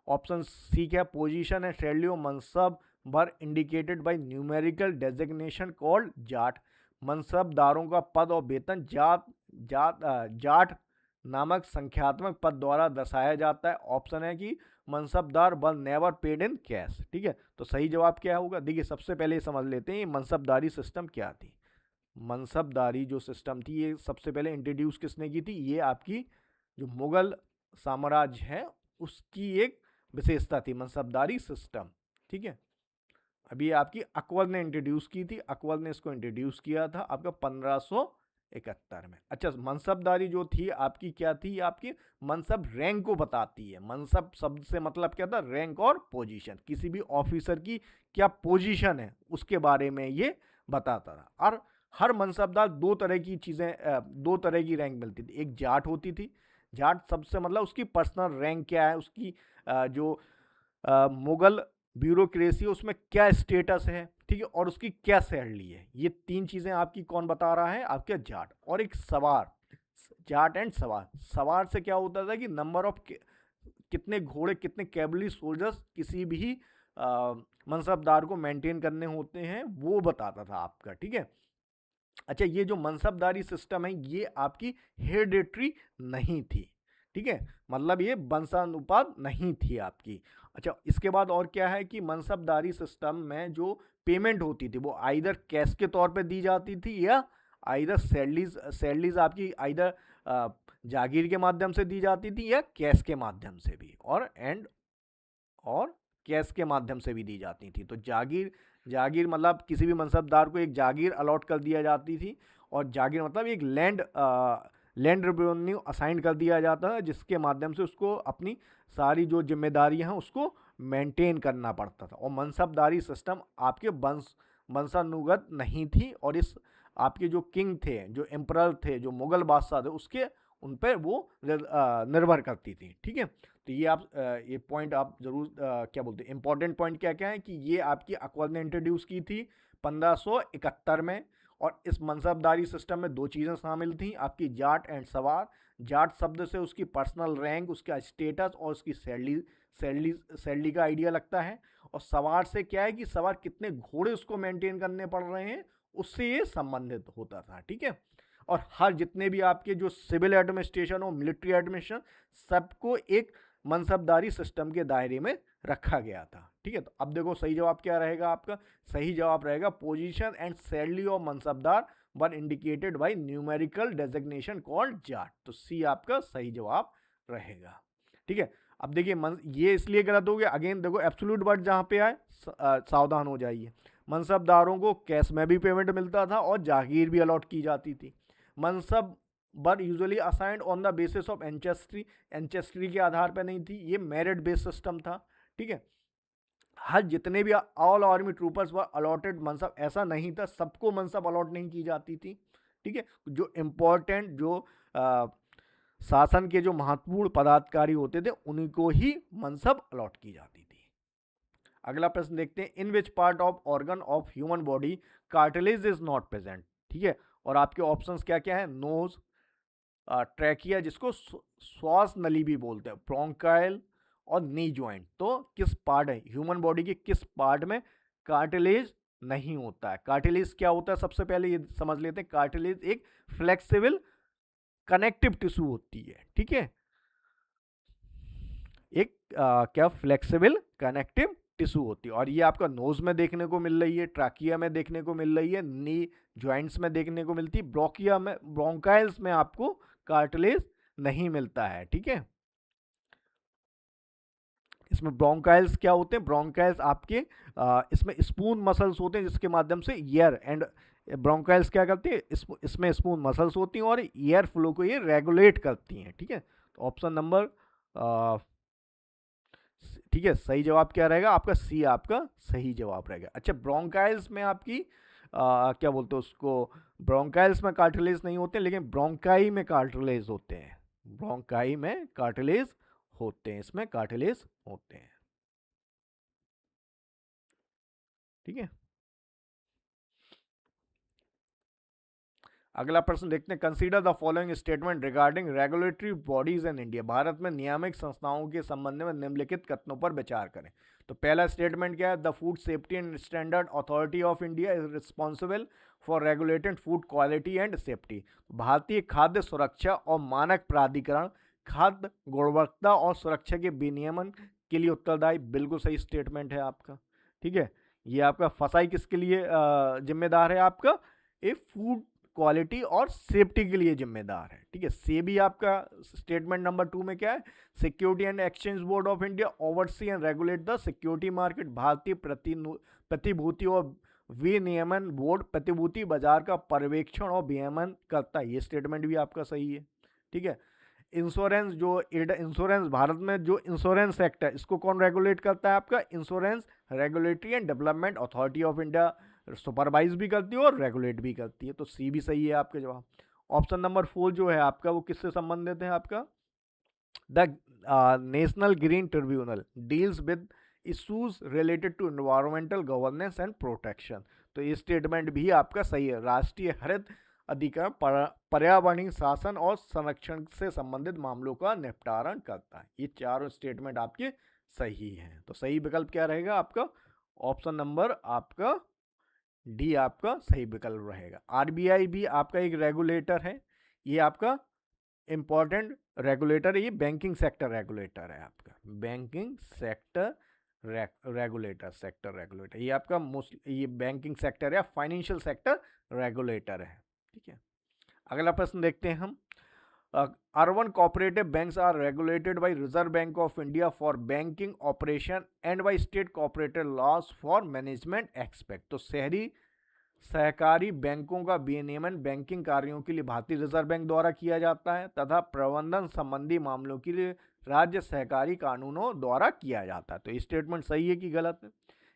ऑप्शन सी क्या? Position and schedule mansab were indicated by numerical designation called zat, मनसबदारों का पद और वेतन जाट नामक संख्यात्मक पद द्वारा दर्शाया जाता है। ऑप्शन है कि mansabdar were never paid in cash. ठीक है, तो सही जवाब क्या होगा? देखिए सबसे पहले समझ लेते हैं ये मनसबदारी सिस्टम क्या थी। मनसबदारी जो सिस्टम थी ये सबसे पहले इंट्रोड्यूस किसने की थी? ये आपकी जो मुगल साम्राज्य है उसकी एक विशेषता थी मनसबदारी सिस्टम। ठीक है, अभी आपकी अकबर ने इंट्रोड्यूस की थी, अकबर ने इसको इंट्रोड्यूस किया था आपका 1571 में। अच्छा, मनसबदारी जो थी आपकी क्या थी? आपकी मनसब रैंक को बताती है। मनसब शब्द से मतलब क्या था? रैंक और पोजीशन, किसी भी ऑफिसर की क्या पोजीशन है उसके बारे में ये बताता था। और हर मनसबदार दो तरह की चीज़ें, दो तरह की रैंक मिलती थी। एक जाट होती थी, जाट सबसे मतलब उसकी पर्सनल रैंक क्या है, उसकी जो मुगल ब्यूरोक्रेसी उसमें क्या स्टेटस है, ठीक है, और उसकी क्या सैलरी है। ये तीन चीज़ें आपकी कौन बता रहा है? आपके जाट। और एक सवार, जाट एंड सवार। सवार से क्या होता था कि नंबर ऑफ कितने घोड़े, कितने कैवलरी सोल्जर्स किसी भी मनसबदार को मेंटेन करने होते हैं वो बताता था आपका। ठीक है, अच्छा, ये जो मनसबदारी सिस्टम है ये आपकी हेरिडेटरी नहीं थी। ठीक है, मतलब ये वंशानुपात नहीं थी आपकी। अच्छा, इसके बाद और क्या है कि मनसबदारी सिस्टम में जो पेमेंट होती थी वो आइदर कैश के तौर पे दी जाती थी या आइदर सैलरीज आपकी आइदर जागीर के माध्यम से दी जाती थी या कैश के माध्यम से भी, और कैश के माध्यम से भी दी जाती थी। तो जागीर, जागीर मतलब किसी भी मनसबदार को एक जागीर अलॉट कर दिया जाती थी, और जागीर मतलब एक लैंड रेवेन्यू असाइन कर दिया जाता है जिसके माध्यम से उसको अपनी सारी जो जिम्मेदारियां हैं उसको मेंटेन करना पड़ता था। और मनसबदारी सिस्टम आपके वंशानुगत नहीं थी, और इस आपके जो किंग थे, जो एम्परर थे, जो मुगल बादशाह थे, उसके उन पर वो निर्भर करती थी। ठीक है, तो ये आप ये पॉइंट आप जरूर क्या बोलते हैं, इंपॉर्टेंट पॉइंट क्या क्या है कि ये आपकी अकबर ने इंट्रोड्यूस की थी 1571 में। और इस मनसबदारी सिस्टम में दो चीज़ें शामिल थी आपकी, जाट एंड सवार। जाट शब्द से उसकी पर्सनल रैंक, उसका स्टेटस और उसकी सैलरी का आइडिया लगता है। और सवार से क्या है कि सवार कितने घोड़े उसको मेंटेन करने पड़ रहे हैं उससे ये संबंधित होता था। ठीक है, और हर जितने भी आपके जो सिविल एडमिनिस्ट्रेशन हो, मिलिट्री एडमिनिस्ट्रेशन, सबको एक मनसबदारी सिस्टम के दायरे में रखा गया था। ठीक है, तो अब देखो सही जवाब क्या रहेगा आपका? सही जवाब रहेगा position and salary of mansabdar were indicated by numerical designation called Jat. तो सी आपका सही जवाब रहेगा। ठीक है, अब देखिए ये इसलिए गलत हो गया, अगेन देखो एब्सोल्यूट वर्ड जहां पे आए सावधान हो जाइए। मनसबदारों को कैश में भी पेमेंट मिलता था और जागीर भी अलॉट की जाती थी। Mansab were usually assigned on the basis of ancestry, ancestry के आधार पर नहीं थी, ये मेरिट बेस्ड सिस्टम था। ठीक है, हर जितने भी all army troopers were allotted mansab, ऐसा नहीं था सबको मनसब अलॉट नहीं की जाती थी। ठीक है, जो इम्पोर्टेंट जो शासन के जो महत्वपूर्ण पदाधिकारी होते थे उन्हीं को ही मनसब अलॉट की जाती थी। अगला प्रश्न देखते हैं, in which part of organ of human body cartilage is not present. ठीक है, और आपके ऑप्शंस क्या क्या है? नोज, ट्रैकिया जिसको श्वास नली भी बोलते हैं, ब्रोंकाइल और नी ज्वाइंट। तो किस पार्ट है ह्यूमन बॉडी के, किस पार्ट में कार्टिलेज नहीं होता है? कार्टिलेज क्या होता है सबसे पहले ये समझ लेते हैं। कार्टिलेज एक फ्लेक्सिबल कनेक्टिव टिश्यू होती है। ठीक है, एक क्या फ्लेक्सिबल कनेक्टिव टिश्यू होती है, और ये आपका नोज में देखने को मिल रही है, ट्राकिया में देखने को मिल रही है, नी जॉइंट्स में देखने को मिलती है, ब्रोकिया में, ब्रोंकाइल्स में आपको कार्टिलेज नहीं मिलता है। ठीक है, इसमें ब्रोंकाइल्स क्या होते हैं? ब्रोंकाइल्स आपके इसमें स्पून मसल्स होते हैं जिसके माध्यम से एयर एंड ब्रोंकाइल्स क्या करती है, इसमें स्पून मसल्स होती हैं और एयर फ्लो को ये रेगुलेट करती हैं। ठीक है, तो ऑप्शन नंबर ठीक है, सही जवाब क्या रहेगा आपका? सी आपका सही जवाब रहेगा। अच्छा, ब्रोंकाइल्स में आपकी क्या बोलते हैं उसको, ब्रोंकाइल्स में कार्टिलेज नहीं होते लेकिन ब्रोंकाई में कार्टिलेज होते हैं, ब्रोंकाई में कार्टिलेज होते हैं, इसमें कार्टिलेज होते हैं। ठीक है, अगला प्रश्न देखते हैं, consider the following statement regarding regulatory bodies in India. Bharat में नियामक संस्थाओं के संबंध में निम्नलिखित कथनों पर विचार करें। तो पहला स्टेटमेंट क्या है? The food safety and standard authority of India is responsible for regulated food quality and safety. भारतीय खाद्य सुरक्षा और मानक प्राधिकरण खाद्य गुणवत्ता और सुरक्षा के विनियमन इसके लिए उत्तरदायी, बिल्कुल सही स्टेटमेंट है आपका। ठीक है, ये आपका फसाई किसके लिए जिम्मेदार है आपका, ए फूड क्वालिटी और सेफ्टी के लिए जिम्मेदार है। ठीक है, सेबी आपका स्टेटमेंट नंबर 2 में क्या है, security and exchange board of India oversee and regulate the security market. भारतीय प्रतिभूति और विनियमन बोर्ड प्रतिभूति बाजार का पर्यवेक्षण और विनियमन करता है। ये स्टेटमेंट भी आपका सही है। ठीक है, इंश्योरेंस जो इंश्योरेंस भारत में जो इंश्योरेंस सेक्टर, इसको कौन रेगुलेट करता है आपका, insurance regulatory and development authority of India supervise भी करती है और रेगुलेट भी करती है। तो सी भी सही है आपके जवाब। ऑप्शन नंबर 4 जो है आपका वो किससे संबंधित है आपका, the National Green Tribunal deals with issues related to environmental governance and protection. तो ये स्टेटमेंट भी आपका सही है। राष्ट्रीय हरित अधिकार पर्यावरणीय शासन और संरक्षण से संबंधित मामलों का निपटारण करता है। ये चारों स्टेटमेंट आपके सही हैं। तो सही विकल्प क्या रहेगा आपका, ऑप्शन नंबर आपका डी आपका सही विकल्प रहेगा। आरबीआई भी आपका एक रेगुलेटर है, ये आपका इंपॉर्टेंट रेगुलेटर है, ये बैंकिंग सेक्टर रेगुलेटर है आपका, बैंकिंग सेक्टर रेगुलेटर, ये आपका ये बैंकिंग सेक्टर या फाइनेंशियल सेक्टर रेगुलेटर है। ठीक है, अगला प्रश्न देखते हैं हम। Urban cooperative banks are regulated by Reserve Bank of India for banking operation and by state cooperative laws for management aspect. तो शहरी सहकारी बैंकों का विनियमन बैंकिंग कार्यों के लिए भारतीय रिजर्व बैंक द्वारा किया जाता है तथा प्रबंधन संबंधी मामलों के लिए राज्य सहकारी कानूनों द्वारा किया जाता है। तो ये स्टेटमेंट सही है कि गलत है,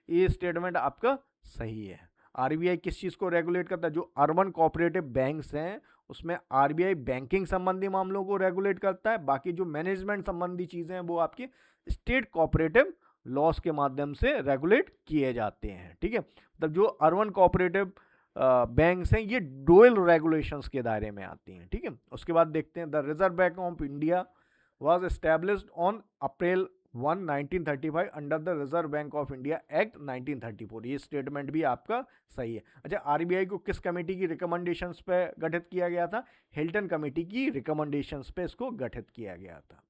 ये स्टेटमेंट आपका सही है। आरबीआई किस चीज़ को रेगुलेट करता है, जो अर्बन कोऑपरेटिव बैंक्स हैं उसमें आरबीआई बैंकिंग संबंधी मामलों को रेगुलेट करता है, बाकी जो मैनेजमेंट संबंधी चीज़ें हैं वो आपकी स्टेट कोऑपरेटिव लॉस के माध्यम से रेगुलेट किए जाते हैं। ठीक है, मतलब जो अर्बन कोऑपरेटिव बैंक्स हैं ये डुअल रेगुलेशंस के दायरे में आती हैं। ठीक है, उसके बाद देखते हैं the reserve Bank of India was established on April 1, 1935 under the reserve Bank of India act 1934। ये स्टेटमेंट भी आपका सही है। अच्छा, आरबीआई को किस कमेटी की रिकमेंडेशंस पे गठित किया गया था, हिल्टन कमेटी की रिकमेंडेशंस पे इसको गठित किया गया था,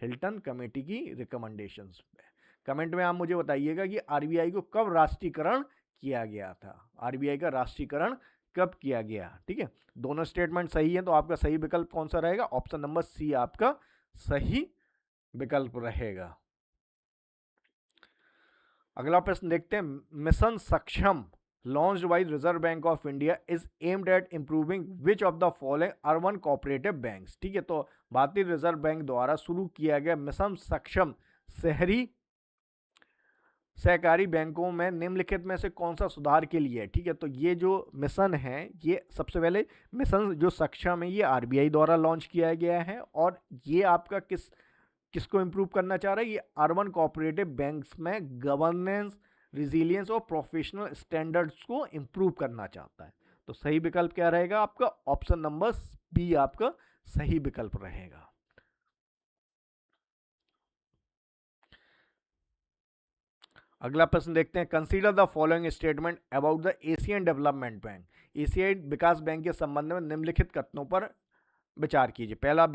हिल्टन कमेटी की रिकमेंडेशंस पे। कमेंट में आप मुझे बताइएगा कि आरबीआई को कब राष्ट्रीयकरण किया गया था, आरबीआई का राष्ट्रीयकरण कब किया गया। ठीक है, दोनों स्टेटमेंट सही है, तो आपका सही विकल्प कौन सा रहेगा, ऑप्शन नंबर सी आपका सही विकल्प रहेगा। अगला प्रश्न देखते हैं। मिशन सक्षम launched by Reserve Bank of India is aimed at improving which of the following urban cooperative banks. ठीक है, तो भारतीय रिजर्व बैंक द्वारा शुरू किया गया मिशन सक्षम शहरी सहकारी बैंकों में निम्नलिखित में से कौन सा सुधार के लिए है। ठीक है, तो ये जो मिशन है, ये सबसे पहले मिशन जो सक्षम है ये आरबीआई द्वारा लॉन्च किया गया है और ये आपका किसको इम्प्रूव करना चाह रहा है, ये अर्बन कोऑपरेटिव बैंक्स में गवर्नेंस, रिजिलियंस और प्रोफेशनल स्टैंडर्ड्स को इम्प्रूव करना चाहता है। तो सही विकल्प क्या रहेगा आपका, ऑप्शन नंबर बी आपका सही विकल्प रहेगा। अगला प्रश्न देखते हैं। Consider the following statement about the Asian development bank. एशियाई विकास बैंक के संबंध में निम्नलिखित कथनों पर विचार कीजिए। पहला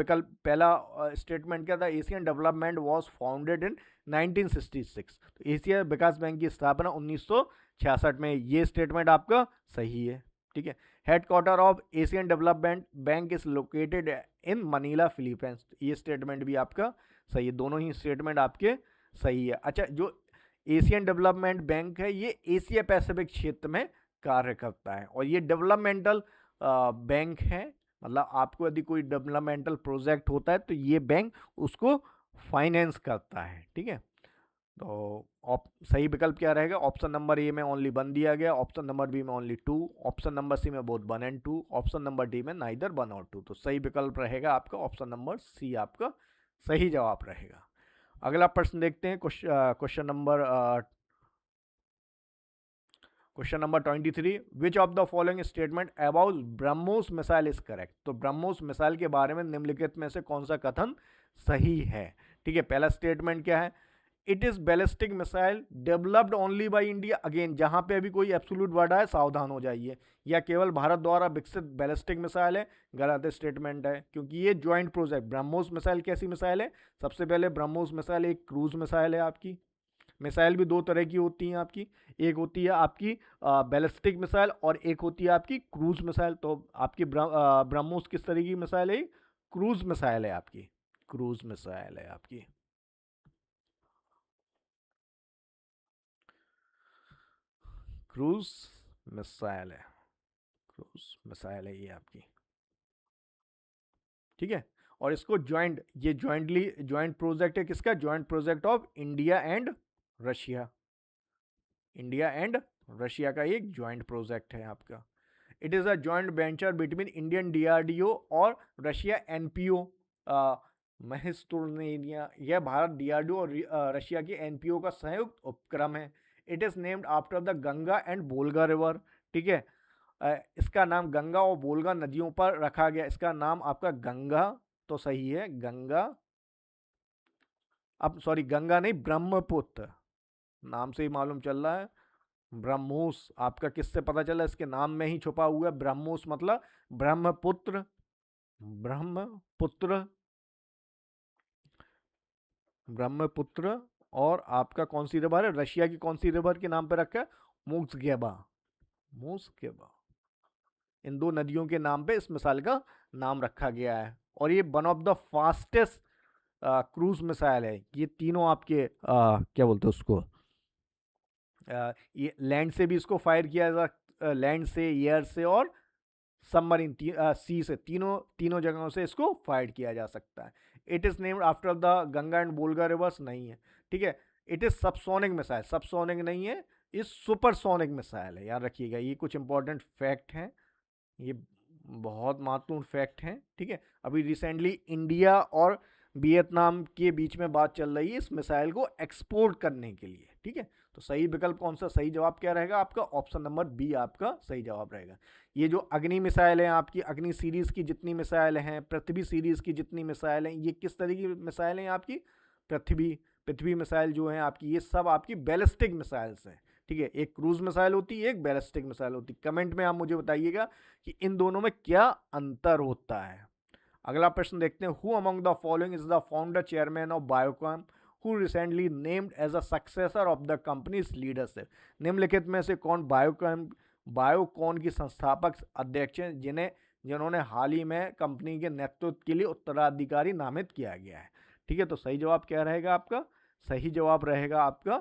स्टेटमेंट क्या था, Asian development was founded in 1966। तो एशिया विकास बैंक की स्थापना 1966 में, ये स्टेटमेंट आपका सही है। ठीक है, headquarter of Asian development bank is located in Manila Philippines. ये स्टेटमेंट भी आपका सही है, दोनों ही स्टेटमेंट आपके सही है। अच्छा, जो एशियन डेवलपमेंट बैंक है ये एशिया पैसिफिक क्षेत्र में कार्य करता है और ये डेवलपमेंटल बैंक है, मतलब आपको यदि कोई डेवलपमेंटल प्रोजेक्ट होता है तो ये बैंक उसको फाइनेंस करता है। ठीक है, तो सही विकल्प क्या रहेगा, ऑप्शन नंबर ए में ओनली 1 दिया गया, ऑप्शन नंबर बी में ओनली 2, ऑप्शन नंबर सी में both 1 and 2, option number D में नाइदर 1 और 2। तो सही विकल्प रहेगा आपका ऑप्शन नंबर सी आपका सही जवाब रहेगा। अगला प्रश्न देखते हैं। Question number 23। Which of the following statement about BrahMos missile is correct. तो ब्रह्मोस मिसाइल के बारे में निम्नलिखित में से कौन सा कथन सही है। ठीक है, पहला स्टेटमेंट क्या है, it is ballistic missile developed only by India. Again जहां पे अभी कोई एब्सोल्यूट वर्ड आए सावधान हो जाइए, या केवल भारत द्वारा विकसित बैलिस्टिक मिसाइल है, गलत स्टेटमेंट है, क्योंकि ये ज्वाइंट प्रोजेक्ट। ब्रह्मोस मिसाइल कैसी मिसाइल है? सबसे पहले ब्रह्मोस मिसाइल एक क्रूज मिसाइल है आपकी। मिसाइल भी दो तरह की होती हैं आपकी, एक होती है आपकी बैलिस्टिक मिसाइल और एक होती है आपकी क्रूज मिसाइल। तो आपकी ब्रह्मोस किस तरह की मिसाइल है? क्रूज मिसाइल है आपकी, क्रूज मिसाइल है आपकी। क्रूज मिसाइल है, क्रूज मिसाइल है ये आपकी, ठीक है। और इसको ज्वाइंट, ये ज्वाइंट प्रोजेक्ट है किसका? Joint project of India and Russia. India and Russia का एक ज्वाइंट प्रोजेक्ट है आपका। It is a joint venture between Indian DRDO और रशिया एनपीओ महिस्टोर्नेनिया। यह भारत डीआरडीओ और रशिया की एनपीओ का संयुक्त उपक्रम है। It is named after the Ganga and बोलगा river, ठीक है। इसका नाम गंगा और बोलगा नदियों पर रखा गया। इसका नाम आपका गंगा तो सही है, गंगा, अब सॉरी गंगा नहीं, ब्रह्मपुत्र, नाम से ही मालूम चल रहा है। ब्रह्मोस आपका किससे पता चला? इसके नाम में ही छुपा हुआ है। ब्रह्मोस मतलब ब्रह्मपुत्र, ब्रह्मपुत्र, ब्रह्मपुत्र। और आपका कौन सी रिवर है? रशिया की कौन सी रिवर के नाम पे रखा है? मोक्सगेबा, मोस्केबा। इन दो नदियों के नाम पे इस मिसाइल का नाम रखा गया है। और ये one of the fastest cruise missile है। ये तीनों आपके क्या बोलते हैं उसको, ये लैंड से भी इसको फायर किया जा, लैंड से, एयर से और सबमरीन सी से, तीनों जगहों से इसको फायर किया जा सकता है। It is named after the Ganga and बोलगा reverse नहीं है, ठीक है। It is subsonic missile, subsonic नहीं है, ये सुपरसोनिक मिसाइल है, याद रखिएगा। ये कुछ इंपॉर्टेंट फैक्ट हैं, ये बहुत महत्वपूर्ण फैक्ट हैं, ठीक है। अभी रिसेंटली इंडिया और वियतनाम के बीच में बात चल रही है इस मिसाइल को एक्सपोर्ट करने के लिए, ठीक है। तो सही विकल्प कौन सा? सही जवाब क्या रहेगा आपका? ऑप्शन नंबर बी आपका सही जवाब रहेगा। ये जो अग्नि मिसाइल है आपकी, अग्नि सीरीज की जितनी मिसाइल हैं, पृथ्वी सीरीज की जितनी मिसाइल हैं, ये किस तरह की मिसाइल हैं आपकी? पृथ्वी पृथ्वी मिसाइल जो है आपकी, ये सब आपकी बैलिस्टिक मिसाइल्स हैं, ठीक है। एक क्रूज मिसाइल होती है, एक बैलिस्टिक मिसाइल होती है। कमेंट में आप मुझे बताइएगा कि इन दोनों में क्या अंतर होता है। अगला प्रश्न देखते हैं। Who among the following is the founder chairman of Biocon who recently named as a successor of the company's leadership. निम्नलिखित में से कौन बायोकॉन की संस्थापक अध्यक्ष हैं जिन्होंने हाल ही में कंपनी के नेतृत्व के लिए उत्तराधिकारी नामित किया गया है, ठीक है। तो सही जवाब क्या रहेगा आपका? सही जवाब रहेगा आपका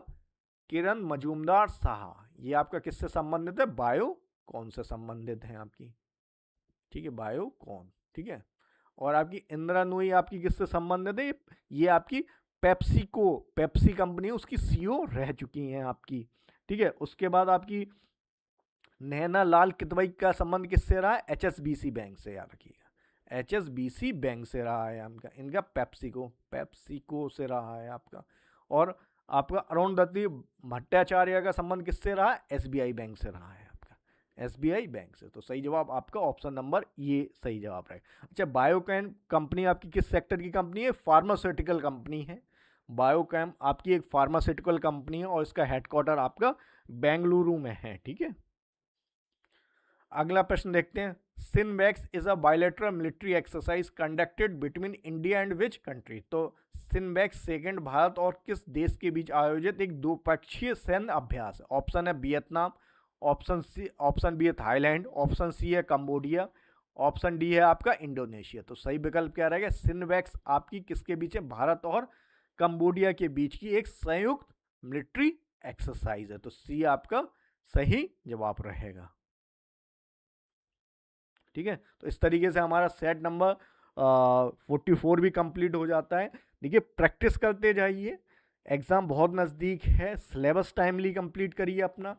किरण मजूमदार साहा। ये आपका किससे संबंधित है? बायोकॉन से संबंधित है आपकी, ठीक है, बायोकॉन, ठीक है। और आपकी इंदिरा नूई आपकी किससे संबंधित है? ये आपकी पेप्सी कंपनी, उसकी सीईओ रह चुकी हैं आपकी, ठीक है। उसके बाद आपकी नैना लाल किदवई का संबंध किससे रहा है? एचएसबीसी बैंक से, याद रखिएगा, एचएसबीसी बैंक से रहा है इनका पेप्सिको से रहा है आपका। और आपका अरुणधति भट्टाचार्य का संबंध किससे रहा है? एसबीआई बैंक से रहा है आपका, एसबीआई बैंक से। तो सही जवाब आपका ऑप्शन नंबर ये सही जवाब रहेगा। अच्छा, बायोकैम कंपनी आपकी किस सेक्टर की कंपनी है? फार्मास्यूटिकल कंपनी है। बायोकैम आपकी एक फार्मास्यूटिकल कंपनी है और इसका हेडक्वार्टर आपका बेंगलुरु में है, ठीक है। अगला प्रश्न देखते हैं। SIMBEX is a bilateral military exercise conducted between India and which country. तो सिनबैक्स सेकंड भारत और किस देश के बीच आयोजित एक द्विपक्षीय सैन्य अभ्यास है? ऑप्शन है वियतनाम, ऑप्शन बी है थाईलैंड, ऑप्शन सी है कंबोडिया, ऑप्शन डी है आपका इंडोनेशिया। तो सही विकल्प क्या रहेगा? सिनबैक्स आपकी किसके बीच है? भारत और कंबोडिया के बीच की एक संयुक्त मिलिट्री एक्सरसाइज है। तो सी आपका सही जवाब रहेगा, ठीक है। तो इस तरीके से हमारा सेट नंबर 44 भी कंप्लीट हो जाता है। देखिए, प्रैक्टिस करते जाइए, एग्ज़ाम बहुत नज़दीक है, सिलेबस टाइमली कंप्लीट करिए अपना,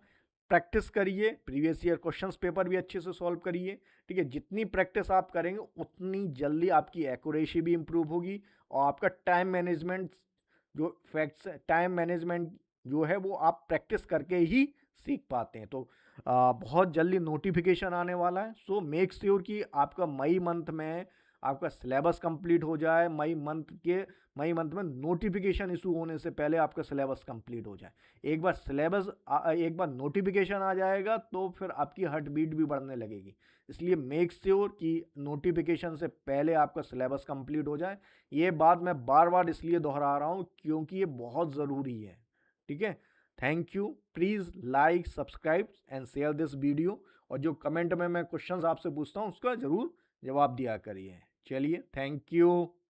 प्रैक्टिस करिए, प्रीवियस ईयर क्वेश्चंस पेपर भी अच्छे से सॉल्व करिए, ठीक है। जितनी प्रैक्टिस आप करेंगे उतनी जल्दी आपकी एक्यूरेसी भी इम्प्रूव होगी और आपका टाइम मैनेजमेंट, जो फैक्ट्स टाइम मैनेजमेंट जो है वो आप प्रैक्टिस करके ही सीख पाते हैं। तो बहुत जल्दी नोटिफिकेशन आने वाला है, सो मेक श्योर कि आपका मई मंथ में
आपका सिलेबस कंप्लीट हो जाए, मई मंथ में नोटिफिकेशन इशू होने से पहले आपका सिलेबस कंप्लीट हो जाए। एक बार नोटिफिकेशन आ जाएगा तो फिर आपकी हार्ट बीट भी बढ़ने लगेगी। इसलिए मेक श्योर कि नोटिफिकेशन से पहले आपका सिलेबस कंप्लीट हो जाए। ये बात मैं बार बार इसलिए दोहरा रहा हूँ क्योंकि ये बहुत ज़रूरी है। ठीक है, thank you. Please like, subscribe and share this video. और जो कमेंट में मैं क्वेश्चंस आपसे पूछता हूँ उसका ज़रूर जवाब दिया करिए। चलिए, थैंक यू।